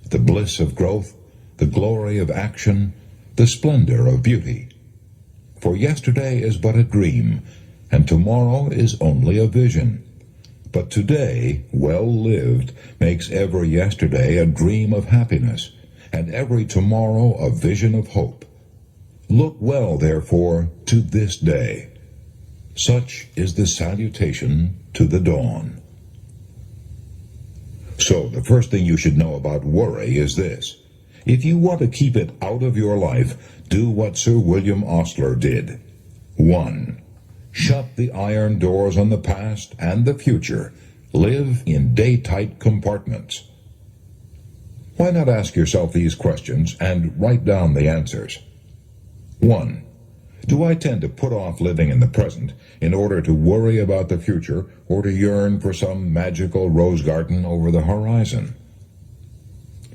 the bliss of growth, the glory of action, the splendor of beauty. For yesterday is but a dream, and tomorrow is only a vision. But today, well lived, makes every yesterday a dream of happiness, and every tomorrow a vision of hope. Look well, therefore, to this day. Such is the salutation to the dawn. So, the first thing you should know about worry is this. If you want to keep it out of your life, do what Sir William Osler did. 1. Shut the iron doors on the past and the future. Live in day-tight compartments. Why not ask yourself these questions and write down the answers? 1. Do I tend to put off living in the present in order to worry about the future or to yearn for some magical rose garden over the horizon?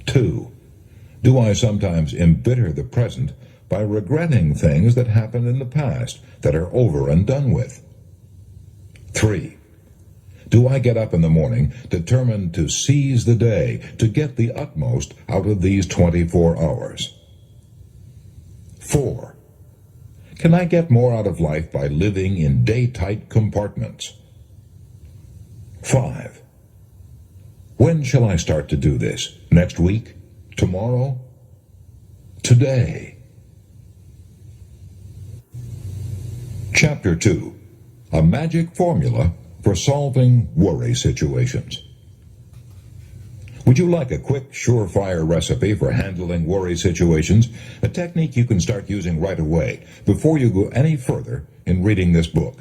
2. Do I sometimes embitter the present by regretting things that happened in the past that are over and done with? 3. Do I get up in the morning determined to seize the day, to get the utmost out of these 24 hours? 4. Can I get more out of life by living in day-tight compartments? 5. When shall I start to do this? Next week? Tomorrow? Today? Chapter 2. A magic formula for solving worry situations. Would you like a quick, surefire recipe for handling worry situations? A technique you can start using right away, before you go any further in reading this book.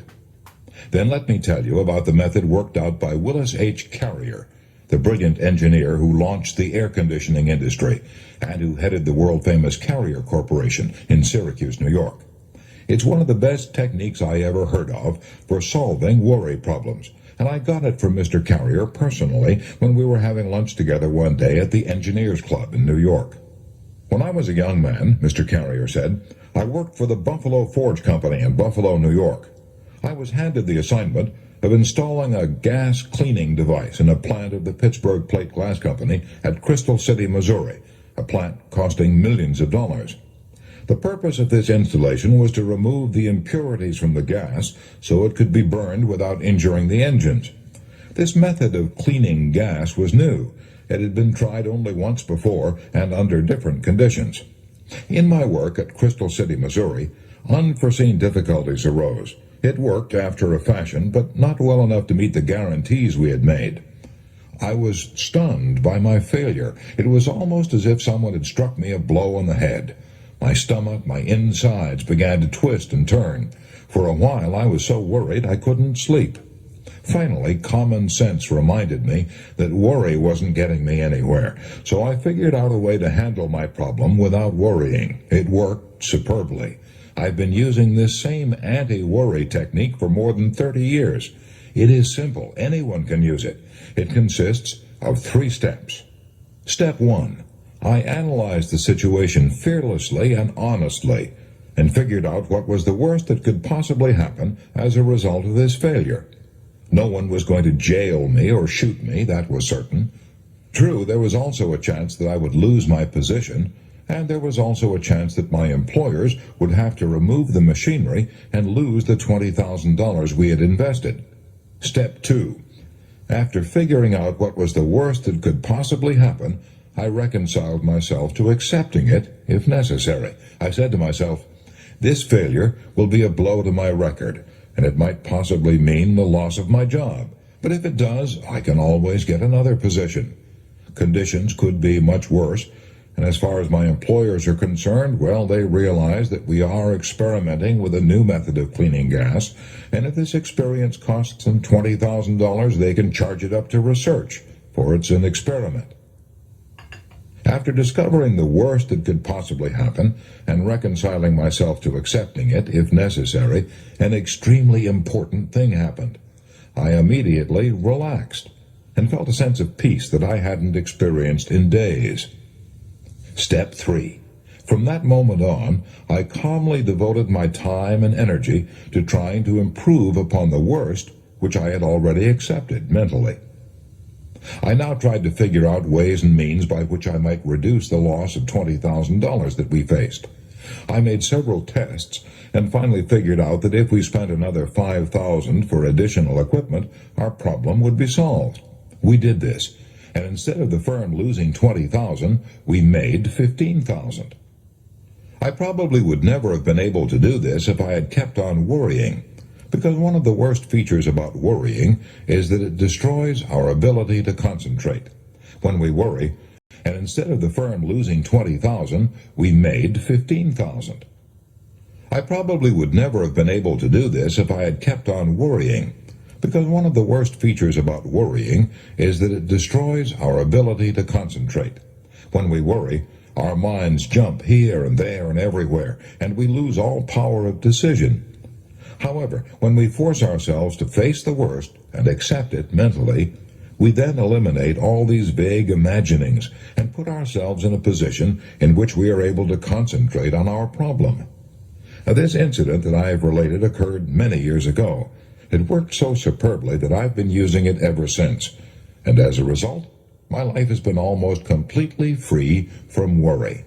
Then let me tell you about the method worked out by Willis H. Carrier, the brilliant engineer who launched the air conditioning industry and who headed the world-famous Carrier Corporation in Syracuse, New York. It's one of the best techniques I ever heard of for solving worry problems, and I got it from Mr. Carrier personally when we were having lunch together one day at the Engineers Club in New York. When I was a young man, Mr. Carrier said, I worked for the Buffalo Forge Company in Buffalo, New York. I was handed the assignment of installing a gas cleaning device in a plant of the Pittsburgh Plate Glass Company at Crystal City, Missouri, a plant costing millions of dollars. The purpose of this installation was to remove the impurities from the gas so it could be burned without injuring the engines. This method of cleaning gas was new. It had been tried only once before and under different conditions. In my work at Crystal City, Missouri, unforeseen difficulties arose. It worked after a fashion, but not well enough to meet the guarantees we had made. I was stunned by my failure. It was almost as if someone had struck me a blow on the head. My stomach, my insides began to twist and turn. For a while I was so worried I couldn't sleep. Finally, common sense reminded me that worry wasn't getting me anywhere, so I figured out a way to handle my problem without worrying. It worked superbly. I've been using this same anti-worry technique for more than 30 years. It is simple. Anyone can use it. It consists of 3 steps. Step 1. I analyzed the situation fearlessly and honestly and figured out what was the worst that could possibly happen as a result of this failure. No one was going to jail me or shoot me, that was certain. True, there was also a chance that I would lose my position, and there was also a chance that my employers would have to remove the machinery and lose the $20,000 we had invested. Step 2. After figuring out what was the worst that could possibly happen, I reconciled myself to accepting it if necessary. I said to myself, this failure will be a blow to my record, and it might possibly mean the loss of my job. But if it does, I can always get another position. Conditions could be much worse, and as far as my employers are concerned, well, they realize that we are experimenting with a new method of cleaning gas, and if this experience costs them $20,000, they can charge it up to research, for it's an experiment. After discovering the worst that could possibly happen and reconciling myself to accepting it, if necessary, an extremely important thing happened. I immediately relaxed and felt a sense of peace that I hadn't experienced in days. Step 3. From that moment on, I calmly devoted my time and energy to trying to improve upon the worst, which I had already accepted mentally. I now tried to figure out ways and means by which I might reduce the loss of $20,000 that we faced. I made several tests and finally figured out that if we spent another $5,000 for additional equipment, our problem would be solved. We did this, and instead of the firm losing $20,000, we made $15,000. I probably would never have been able to do this if I had kept on worrying, because one of the worst features about worrying is that it destroys our ability to concentrate. When we worry, and instead of the firm losing $20,000, we made $15,000. I probably would never have been able to do this if I had kept on worrying, because one of the worst features about worrying is that it destroys our ability to concentrate. When we worry, our minds jump here and there and everywhere, and we lose all power of decision. However, when we force ourselves to face the worst and accept it mentally, we then eliminate all these vague imaginings and put ourselves in a position in which we are able to concentrate on our problem. Now, this incident that I have related occurred many years ago. It worked so superbly that I've been using it ever since, and as a result, my life has been almost completely free from worry.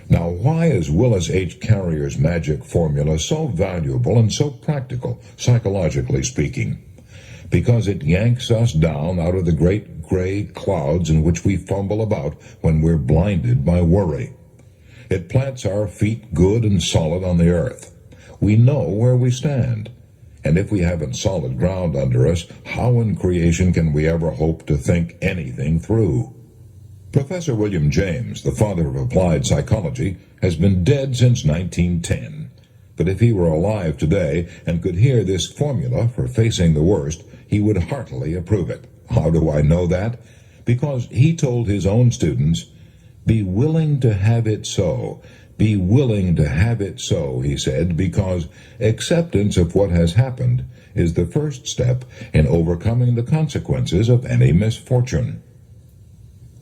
Now, why is Willis H. Carrier's magic formula so valuable and so practical, psychologically speaking? Because it yanks us down out of the great gray clouds in which we fumble about when we're blinded by worry. It plants our feet good and solid on the earth. We know where we stand. And if we haven't solid ground under us, how in creation can we ever hope to think anything through? Professor William James, the father of applied psychology, has been dead since 1910. But if he were alive today and could hear this formula for facing the worst, he would heartily approve it. How do I know that? Because he told his own students, "Be willing to have it so. Be willing to have it so," he said, because acceptance of what has happened is the first step in overcoming the consequences of any misfortune.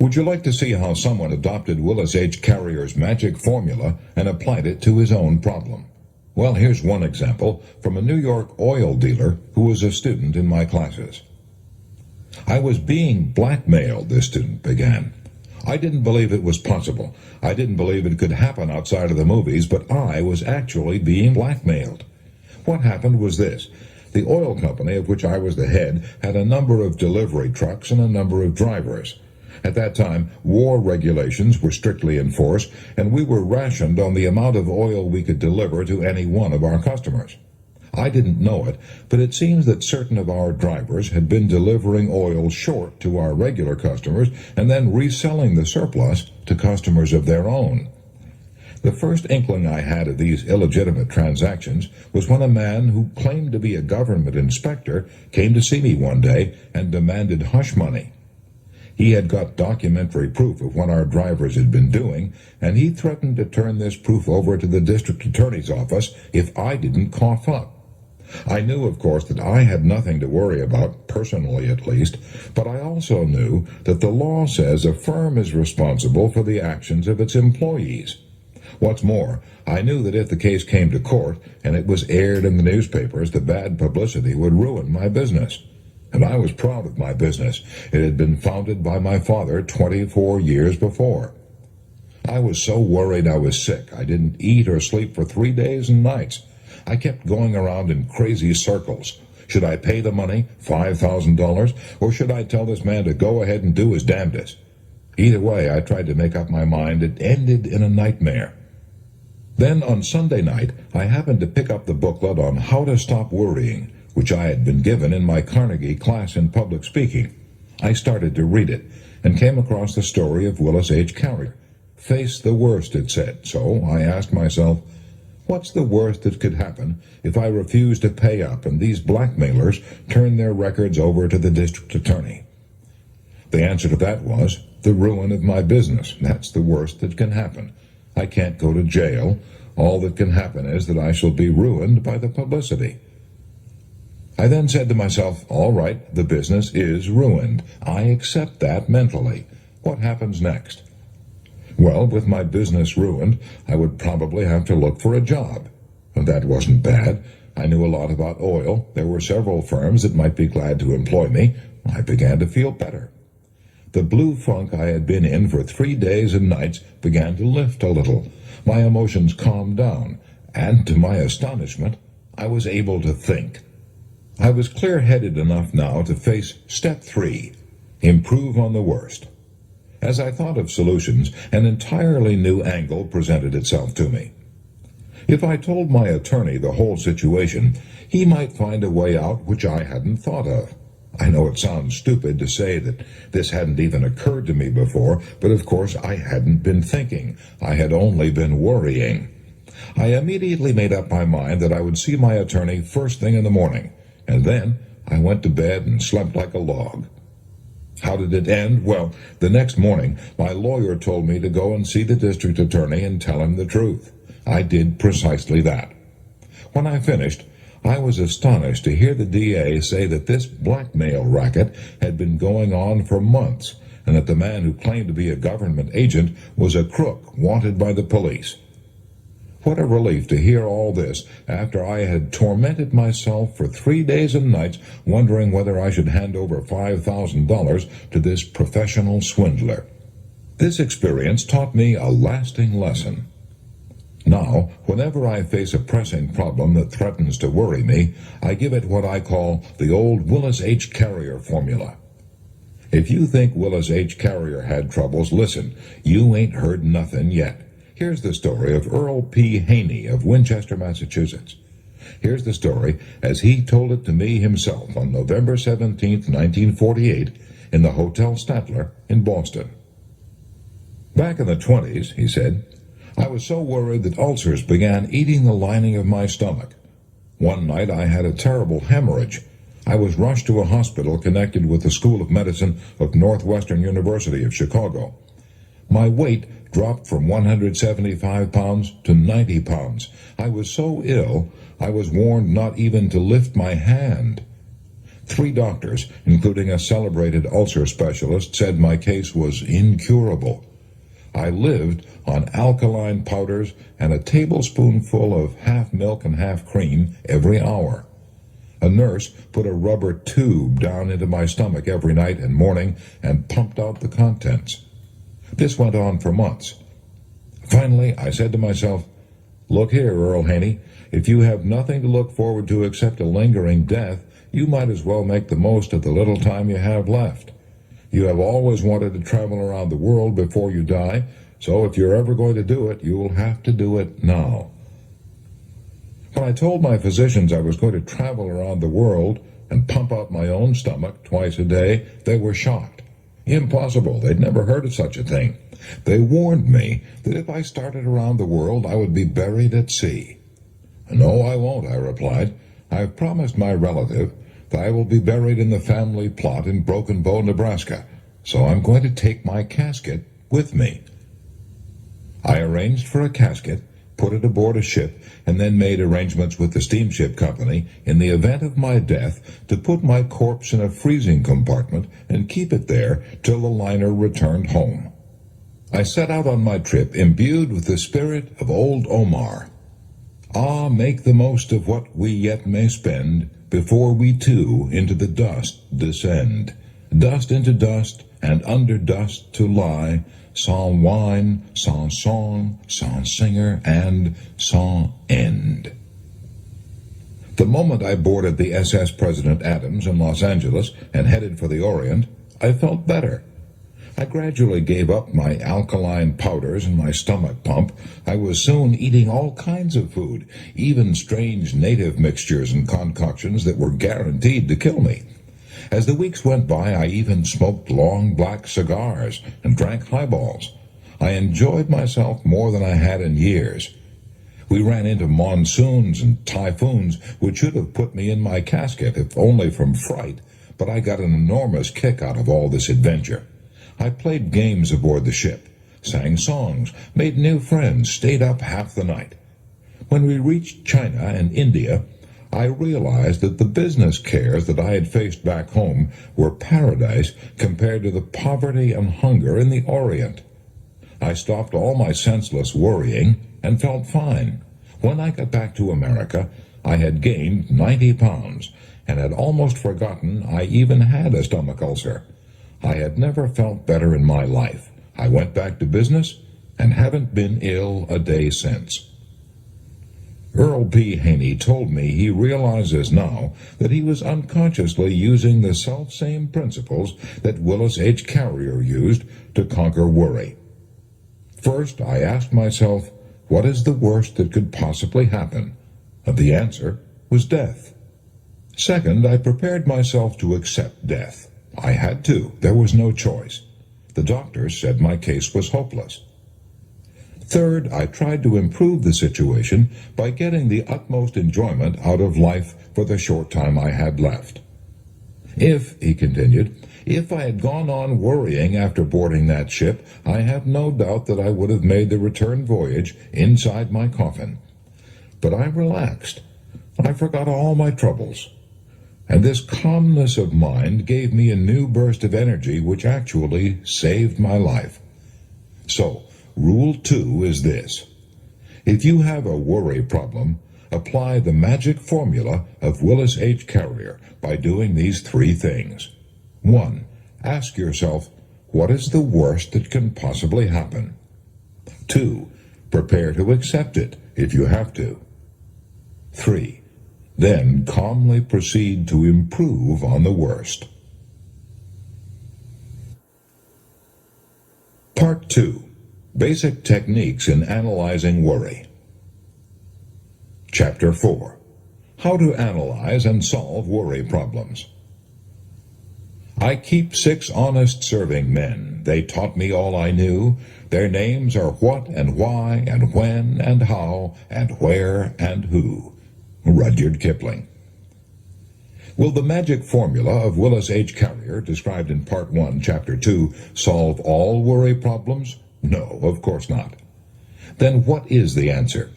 Would you like to see how someone adopted Willis H. Carrier's magic formula and applied it to his own problem? Well, here's one example from a New York oil dealer who was a student in my classes. I was being blackmailed, this student began. I didn't believe it was possible. I didn't believe it could happen outside of the movies, but I was actually being blackmailed. What happened was this. The oil company of which I was the head had a number of delivery trucks and a number of drivers. At that time, war regulations were strictly enforced, and we were rationed on the amount of oil we could deliver to any one of our customers. I didn't know it, but it seems that certain of our drivers had been delivering oil short to our regular customers and then reselling the surplus to customers of their own. The first inkling I had of these illegitimate transactions was when a man who claimed to be a government inspector came to see me one day and demanded hush money. He had got documentary proof of what our drivers had been doing, and he threatened to turn this proof over to the district attorney's office if I didn't cough up. I knew, of course, that I had nothing to worry about, personally at least, but I also knew that the law says a firm is responsible for the actions of its employees. What's more, I knew that if the case came to court and it was aired in the newspapers, the bad publicity would ruin my business. And I was proud of my business. It had been founded by my father 24 years before. I was so worried I was sick. I didn't eat or sleep for 3 days and nights. I kept going around in crazy circles. Should I pay the money, $5,000, or should I tell this man to go ahead and do his damnedest? Either way, I tried to make up my mind. It ended in a nightmare. Then on Sunday night, I happened to pick up the booklet on How to Stop Worrying, which I had been given in my Carnegie class in public speaking. I started to read it and came across the story of Willis H. Carrier. Face the worst, it said. So I asked myself, what's the worst that could happen if I refuse to pay up and these blackmailers turn their records over to the district attorney? The answer to that was the ruin of my business. That's the worst that can happen. I can't go to jail. All that can happen is that I shall be ruined by the publicity. I then said to myself, all right, the business is ruined. I accept that mentally. What happens next? Well, with my business ruined, I would probably have to look for a job. And that wasn't bad. I knew a lot about oil. There were several firms that might be glad to employ me. I began to feel better. The blue funk I had been in for 3 days and nights began to lift a little. My emotions calmed down, and to my astonishment, I was able to think. I was clear-headed enough now to face step 3, improve on the worst. As I thought of solutions, an entirely new angle presented itself to me. If I told my attorney the whole situation, he might find a way out which I hadn't thought of. I know it sounds stupid to say that this hadn't even occurred to me before, but of course I hadn't been thinking. I had only been worrying. I immediately made up my mind that I would see my attorney first thing in the morning, and then I went to bed and slept like a log. How did it end? Well, the next morning, my lawyer told me to go and see the district attorney and tell him the truth. I did precisely that. When I finished, I was astonished to hear the DA say that this blackmail racket had been going on for months, and that the man who claimed to be a government agent was a crook wanted by the police. What a relief to hear all this after I had tormented myself for 3 days and nights wondering whether I should hand over $5,000 to this professional swindler. This experience taught me a lasting lesson. Now, whenever I face a pressing problem that threatens to worry me, I give it what I call the old Willis H. Carrier formula. If you think Willis H. Carrier had troubles, listen, you ain't heard nothing yet. Here's the story of Earl P. Haney of Winchester, Massachusetts. Here's the story as he told it to me himself on November 17, 1948, in the Hotel Statler in Boston. Back in the 20s, he said, I was so worried that ulcers began eating the lining of my stomach. One night I had a terrible hemorrhage. I was rushed to a hospital connected with the School of Medicine of Northwestern University of Chicago. My weight dropped from 175 pounds to 90 pounds. I was so ill, I was warned not even to lift my hand. 3 doctors, including a celebrated ulcer specialist, said my case was incurable. I lived on alkaline powders and a tablespoonful of half milk and half cream every hour. A nurse put a rubber tube down into my stomach every night and morning and pumped out the contents. This went on for months. Finally, I said to myself, "Look here, Earl Haney, if you have nothing to look forward to except a lingering death, you might as well make the most of the little time you have left. You have always wanted to travel around the world before you die, so if you're ever going to do it, you will have to do it now." When I told my physicians I was going to travel around the world and pump out my own stomach twice a day, they were shocked. Impossible. They'd never heard of such a thing. They warned me that if I started around the world, I would be buried at sea. "No, I won't," I replied. "I've promised my relative that I will be buried in the family plot in Broken Bow, Nebraska, so I'm going to take my casket with me." I arranged for a casket, put it aboard a ship, and then made arrangements with the steamship company in the event of my death to put my corpse in a freezing compartment and keep it there till the liner returned home. I set out on my trip imbued with the spirit of old Omar. "Ah, make the most of what we yet may spend, before we too into the dust descend. Dust into dust, and under dust to lie, sans wine, sans song, sans singer, and sans end." The moment I boarded the SS President Adams in Los Angeles and headed for the Orient, I felt better. I gradually gave up my alkaline powders and my stomach pump. I was soon eating all kinds of food, even strange native mixtures and concoctions that were guaranteed to kill me. As the weeks went by, I even smoked long black cigars and drank highballs. I enjoyed myself more than I had in years. We ran into monsoons and typhoons which should have put me in my casket, if only from fright, but I got an enormous kick out of all this adventure. I played games aboard the ship, sang songs, made new friends, stayed up half the night. When we reached China and India, I realized that the business cares that I had faced back home were paradise compared to the poverty and hunger in the Orient. I stopped all my senseless worrying and felt fine. When I got back to America, I had gained 90 pounds and had almost forgotten I even had a stomach ulcer. I had never felt better in my life. I went back to business and haven't been ill a day since. Earl P. Haney told me he realizes now that he was unconsciously using the self-same principles that Willis H. Carrier used to conquer worry. First, I asked myself, what is the worst that could possibly happen? And the answer was death. Second, I prepared myself to accept death. I had to. There was no choice. The doctors said my case was hopeless. Third, I tried to improve the situation by getting the utmost enjoyment out of life for the short time I had left. If, he continued, if I had gone on worrying after boarding that ship, I have no doubt that I would have made the return voyage inside my coffin. But I relaxed. I forgot all my troubles. And this calmness of mind gave me a new burst of energy which actually saved my life. So, Rule 2 is this. If you have a worry problem, apply the magic formula of Willis H. Carrier by doing these 3 things. 1. Ask yourself, what is the worst that can possibly happen? 2. Prepare to accept it if you have to. 3. Then calmly proceed to improve on the worst. Part 2. Basic Techniques in Analyzing Worry. Chapter 4. How to Analyze and Solve Worry Problems. I keep 6 honest serving men. They taught me all I knew. Their names are what and why and when and how and where and who. Rudyard Kipling. Will the magic formula of Willis H. Carrier, described in Part 1, Chapter 2, solve all worry problems? No, of course not. Then what is the answer?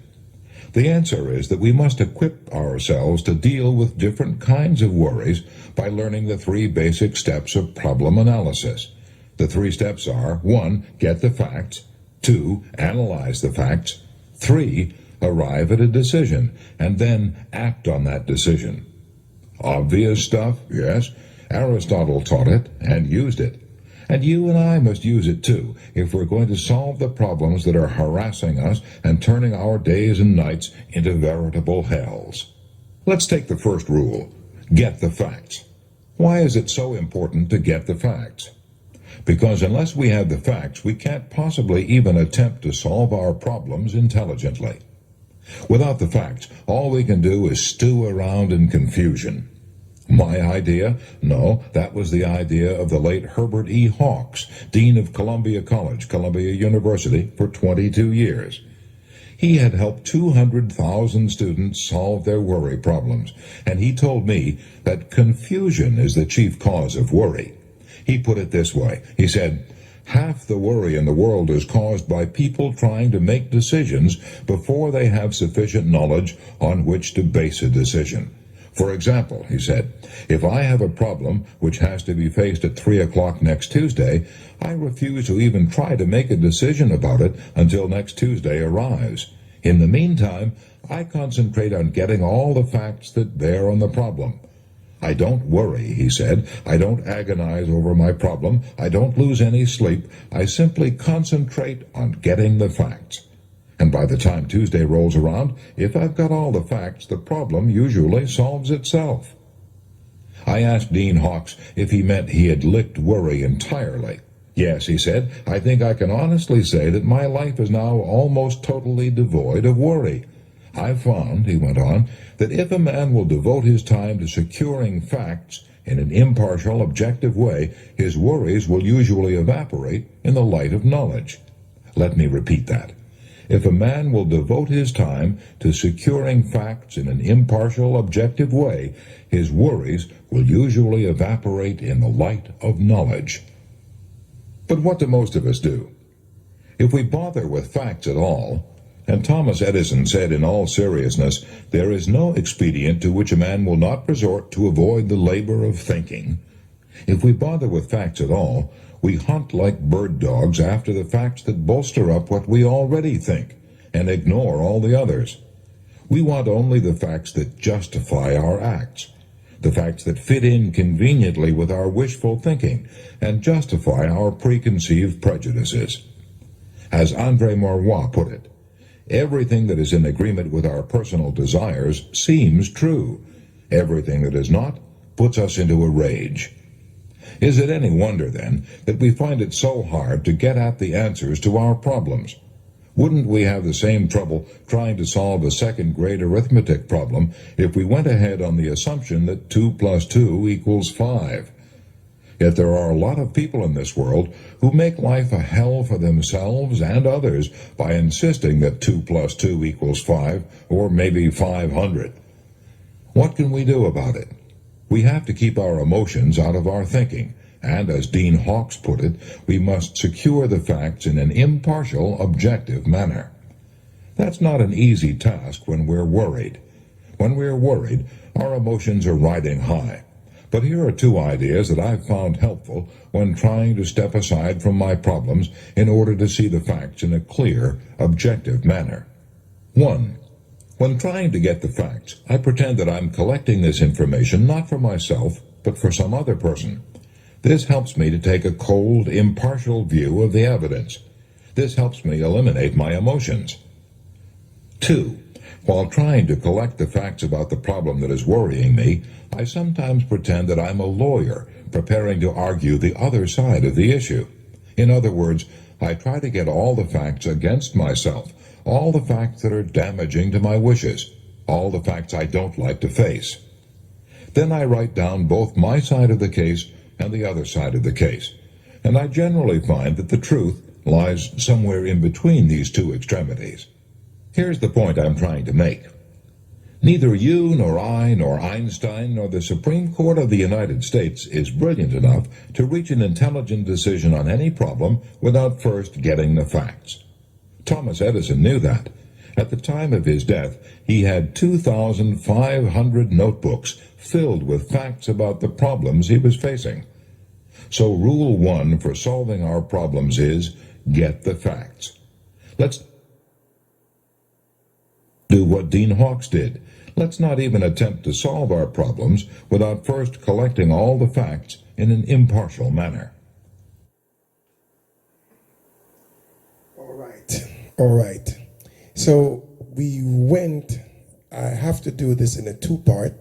The answer is that we must equip ourselves to deal with different kinds of worries by learning the 3 basic steps of problem analysis. The 3 steps are, 1. Get the facts. 2. Analyze the facts. 3. Arrive at a decision, and then act on that decision. Obvious stuff, yes. Aristotle taught it and used it. And you and I must use it too, if we're going to solve the problems that are harassing us and turning our days and nights into veritable hells. Let's take the first rule. Get the facts. Why is it so important to get the facts? Because unless we have the facts, we can't possibly even attempt to solve our problems intelligently. Without the facts, all we can do is stew around in confusion. My idea? No, that was the idea of the late Herbert E. Hawks, Dean of Columbia College, Columbia University, for 22 years. He had helped 200,000 students solve their worry problems, and he told me that confusion is the chief cause of worry. He put it this way. He said, half the worry in the world is caused by people trying to make decisions before they have sufficient knowledge on which to base a decision. For example, he said, if I have a problem which has to be faced at 3 o'clock next Tuesday, I refuse to even try to make a decision about it until next Tuesday arrives. In the meantime, I concentrate on getting all the facts that bear on the problem. I don't worry, he said. I don't agonize over my problem. I don't lose any sleep. I simply concentrate on getting the facts. And by the time Tuesday rolls around, if I've got all the facts, the problem usually solves itself. I asked Dean Hawks if he meant he had licked worry entirely. Yes, he said, I think I can honestly say that my life is now almost totally devoid of worry. I've found, he went on, that if a man will devote his time to securing facts in an impartial, objective way, his worries will usually evaporate in the light of knowledge. Let me repeat that. If a man will devote his time to securing facts in an impartial, objective way, his worries will usually evaporate in the light of knowledge. But what do most of us do? If we bother with facts at all, and Thomas Edison said in all seriousness, there is no expedient to which a man will not resort to avoid the labor of thinking. If we bother with facts at all, we hunt like bird dogs after the facts that bolster up what we already think, and ignore all the others. We want only the facts that justify our acts, the facts that fit in conveniently with our wishful thinking, and justify our preconceived prejudices. As André Maurois put it, everything that is in agreement with our personal desires seems true. Everything that is not puts us into a rage. Is it any wonder, then, that we find it so hard to get at the answers to our problems? Wouldn't we have the same trouble trying to solve a second-grade arithmetic problem if we went ahead on the assumption that 2 plus 2 equals 5? Yet there are a lot of people in this world who make life a hell for themselves and others by insisting that 2 plus 2 equals 5, or maybe 500. What can we do about it? We have to keep our emotions out of our thinking, and as Dean Hawks put it, we must secure the facts in an impartial, objective manner. That's not an easy task when we're worried. When we're worried, our emotions are riding high. But here are 2 ideas that I've found helpful when trying to step aside from my problems in order to see the facts in a clear, objective manner. 1. When trying to get the facts, I pretend that I'm collecting this information not for myself, but for some other person. This helps me to take a cold, impartial view of the evidence. This helps me eliminate my emotions. 2. While trying to collect the facts about the problem that is worrying me, I sometimes pretend that I'm a lawyer preparing to argue the other side of the issue. In other words, I try to get all the facts against myself, all the facts that are damaging to my wishes, all the facts I don't like to face. Then I write down both my side of the case and the other side of the case, and I generally find that the truth lies somewhere in between these 2 extremities. Here's the point I'm trying to make. Neither you, nor I, nor Einstein, nor the Supreme Court of the United States is brilliant enough to reach an intelligent decision on any problem without first getting the facts. Thomas Edison knew that. At the time of his death, he had 2,500 notebooks filled with facts about the problems he was facing. So Rule 1 for solving our problems is, get the facts. Let's do what Dean Hawkes did. Let's not even attempt to solve our problems without first collecting all the facts in an impartial manner. All right. All right. So I have to do this in a two-part.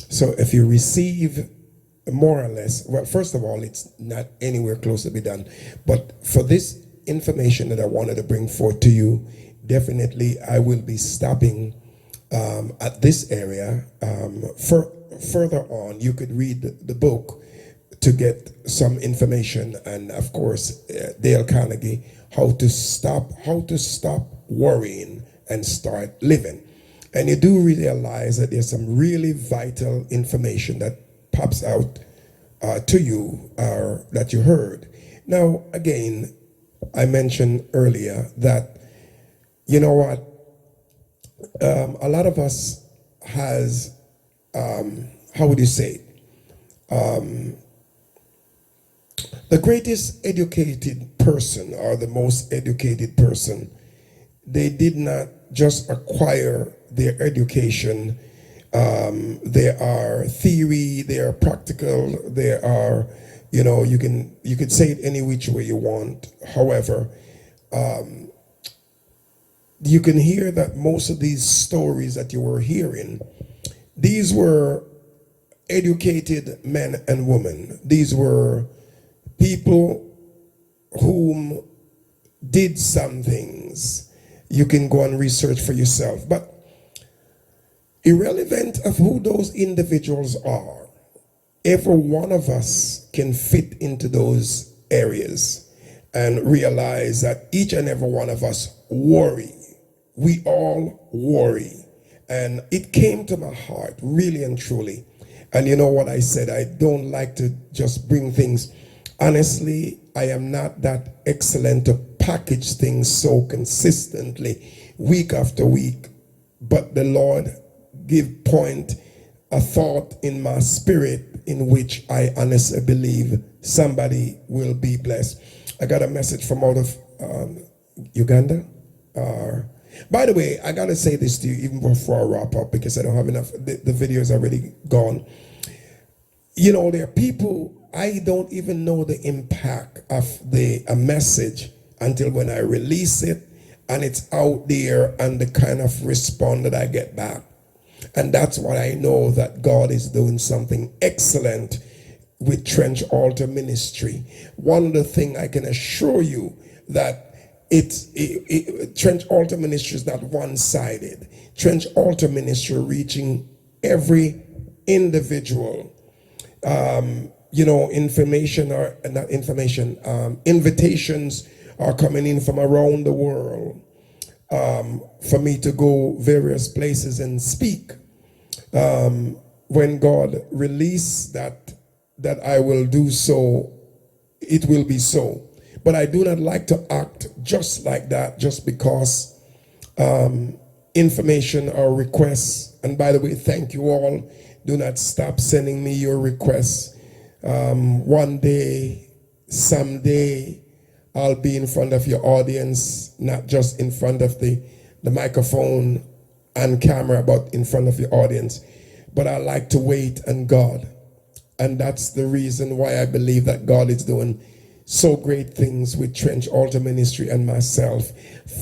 So if you receive more or less, well, first of all, it's not anywhere close to be done. But for this information that I wanted to bring forth to you, definitely I will be stopping at this area. Further on, you could read the book to get some information, and of course, Dale Carnegie, how to stop worrying and start living. And you do realize that there's some really vital information that pops out to you or that you heard. Now, again, I mentioned earlier that, you know what, a lot of us has, how would you say it? The greatest educated person or the most educated person, they did not just acquire their education. There are theory, they are practical, there are, you could say it any which way you want. However, you can hear that most of these stories that you were hearing, these were educated men and women. These were people whom did some things. You can go and research for yourself. But irrelevant of who those individuals are, every one of us can fit into those areas and realize that each and every one of us worry. We all worry. And it came to my heart, really and truly. And you know what I said, I don't like to just bring things. Honestly, I am not that excellent to package things so consistently, week after week. But the Lord give point a thought in my spirit in which I honestly believe somebody will be blessed. I got a message from out of Uganda. By the way, I got to say this to you even before I wrap up because I don't have enough. The video is already gone. You know, there are people, I don't even know the impact of a message until when I release it and it's out there and the kind of response that I get back. And that's why I know that God is doing something excellent with Trench Altar Ministry. One of the things I can assure you that Trench Altar Ministry is not one-sided. Trench Altar Ministry reaching every individual. Invitations are coming in from around the world for me to go various places and speak. When God released that I will do so, it will be so. But I do not like to act just like that, just because information or requests. And by the way, thank you all. Do not stop sending me your requests. One day, someday, I'll be in front of your audience, not just in front of the microphone and camera, but in front of your audience. But I like to wait on God. And that's the reason why I believe that God is doing so great things with Trench Altar Ministry and myself.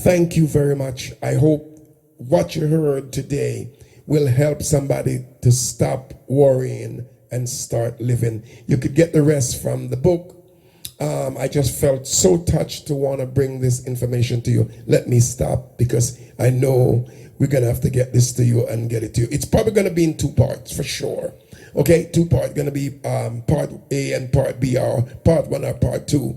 Thank you very much. I hope what you heard today will help somebody to stop worrying and start living. You could get the rest from the book. I just felt so touched to want to bring this information to you. Let me stop because I know we're going to have to get this to you and get it to you. It's probably going to be in two parts for sure. Okay, two parts, going to be part A and part B, or part 1 or part 2.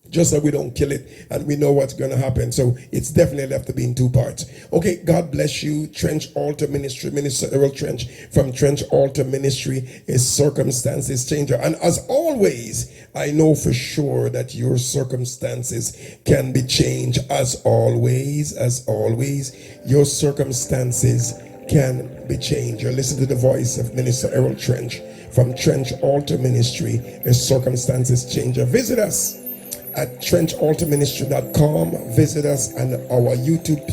Just so we don't kill it and we know what's going to happen. So it's definitely left to be in two parts. Okay, God bless you. Trench Altar Ministry, Minister Errol Trench from Trench Altar Ministry is circumstances changer. And as always, I know for sure that your circumstances can be changed. As always, your circumstances can be changed. You listen to the voice of Minister Errol Trench from Trench Altar Ministry, a circumstances changer. Visit us at trenchalterministry.com. Visit us on our YouTube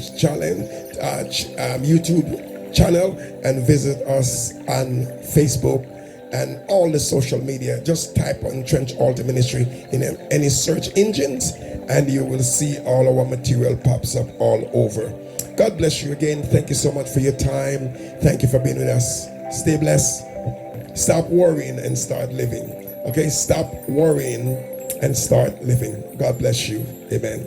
channel, and visit us on Facebook and all the social media. Just type on Trench Altar Ministry in any search engines, and you will see all our material pops up all over. God bless you again. Thank you so much for your time. Thank you for being with us. Stay blessed. Stop worrying and start living. Okay, stop worrying and start living. God bless you. Amen.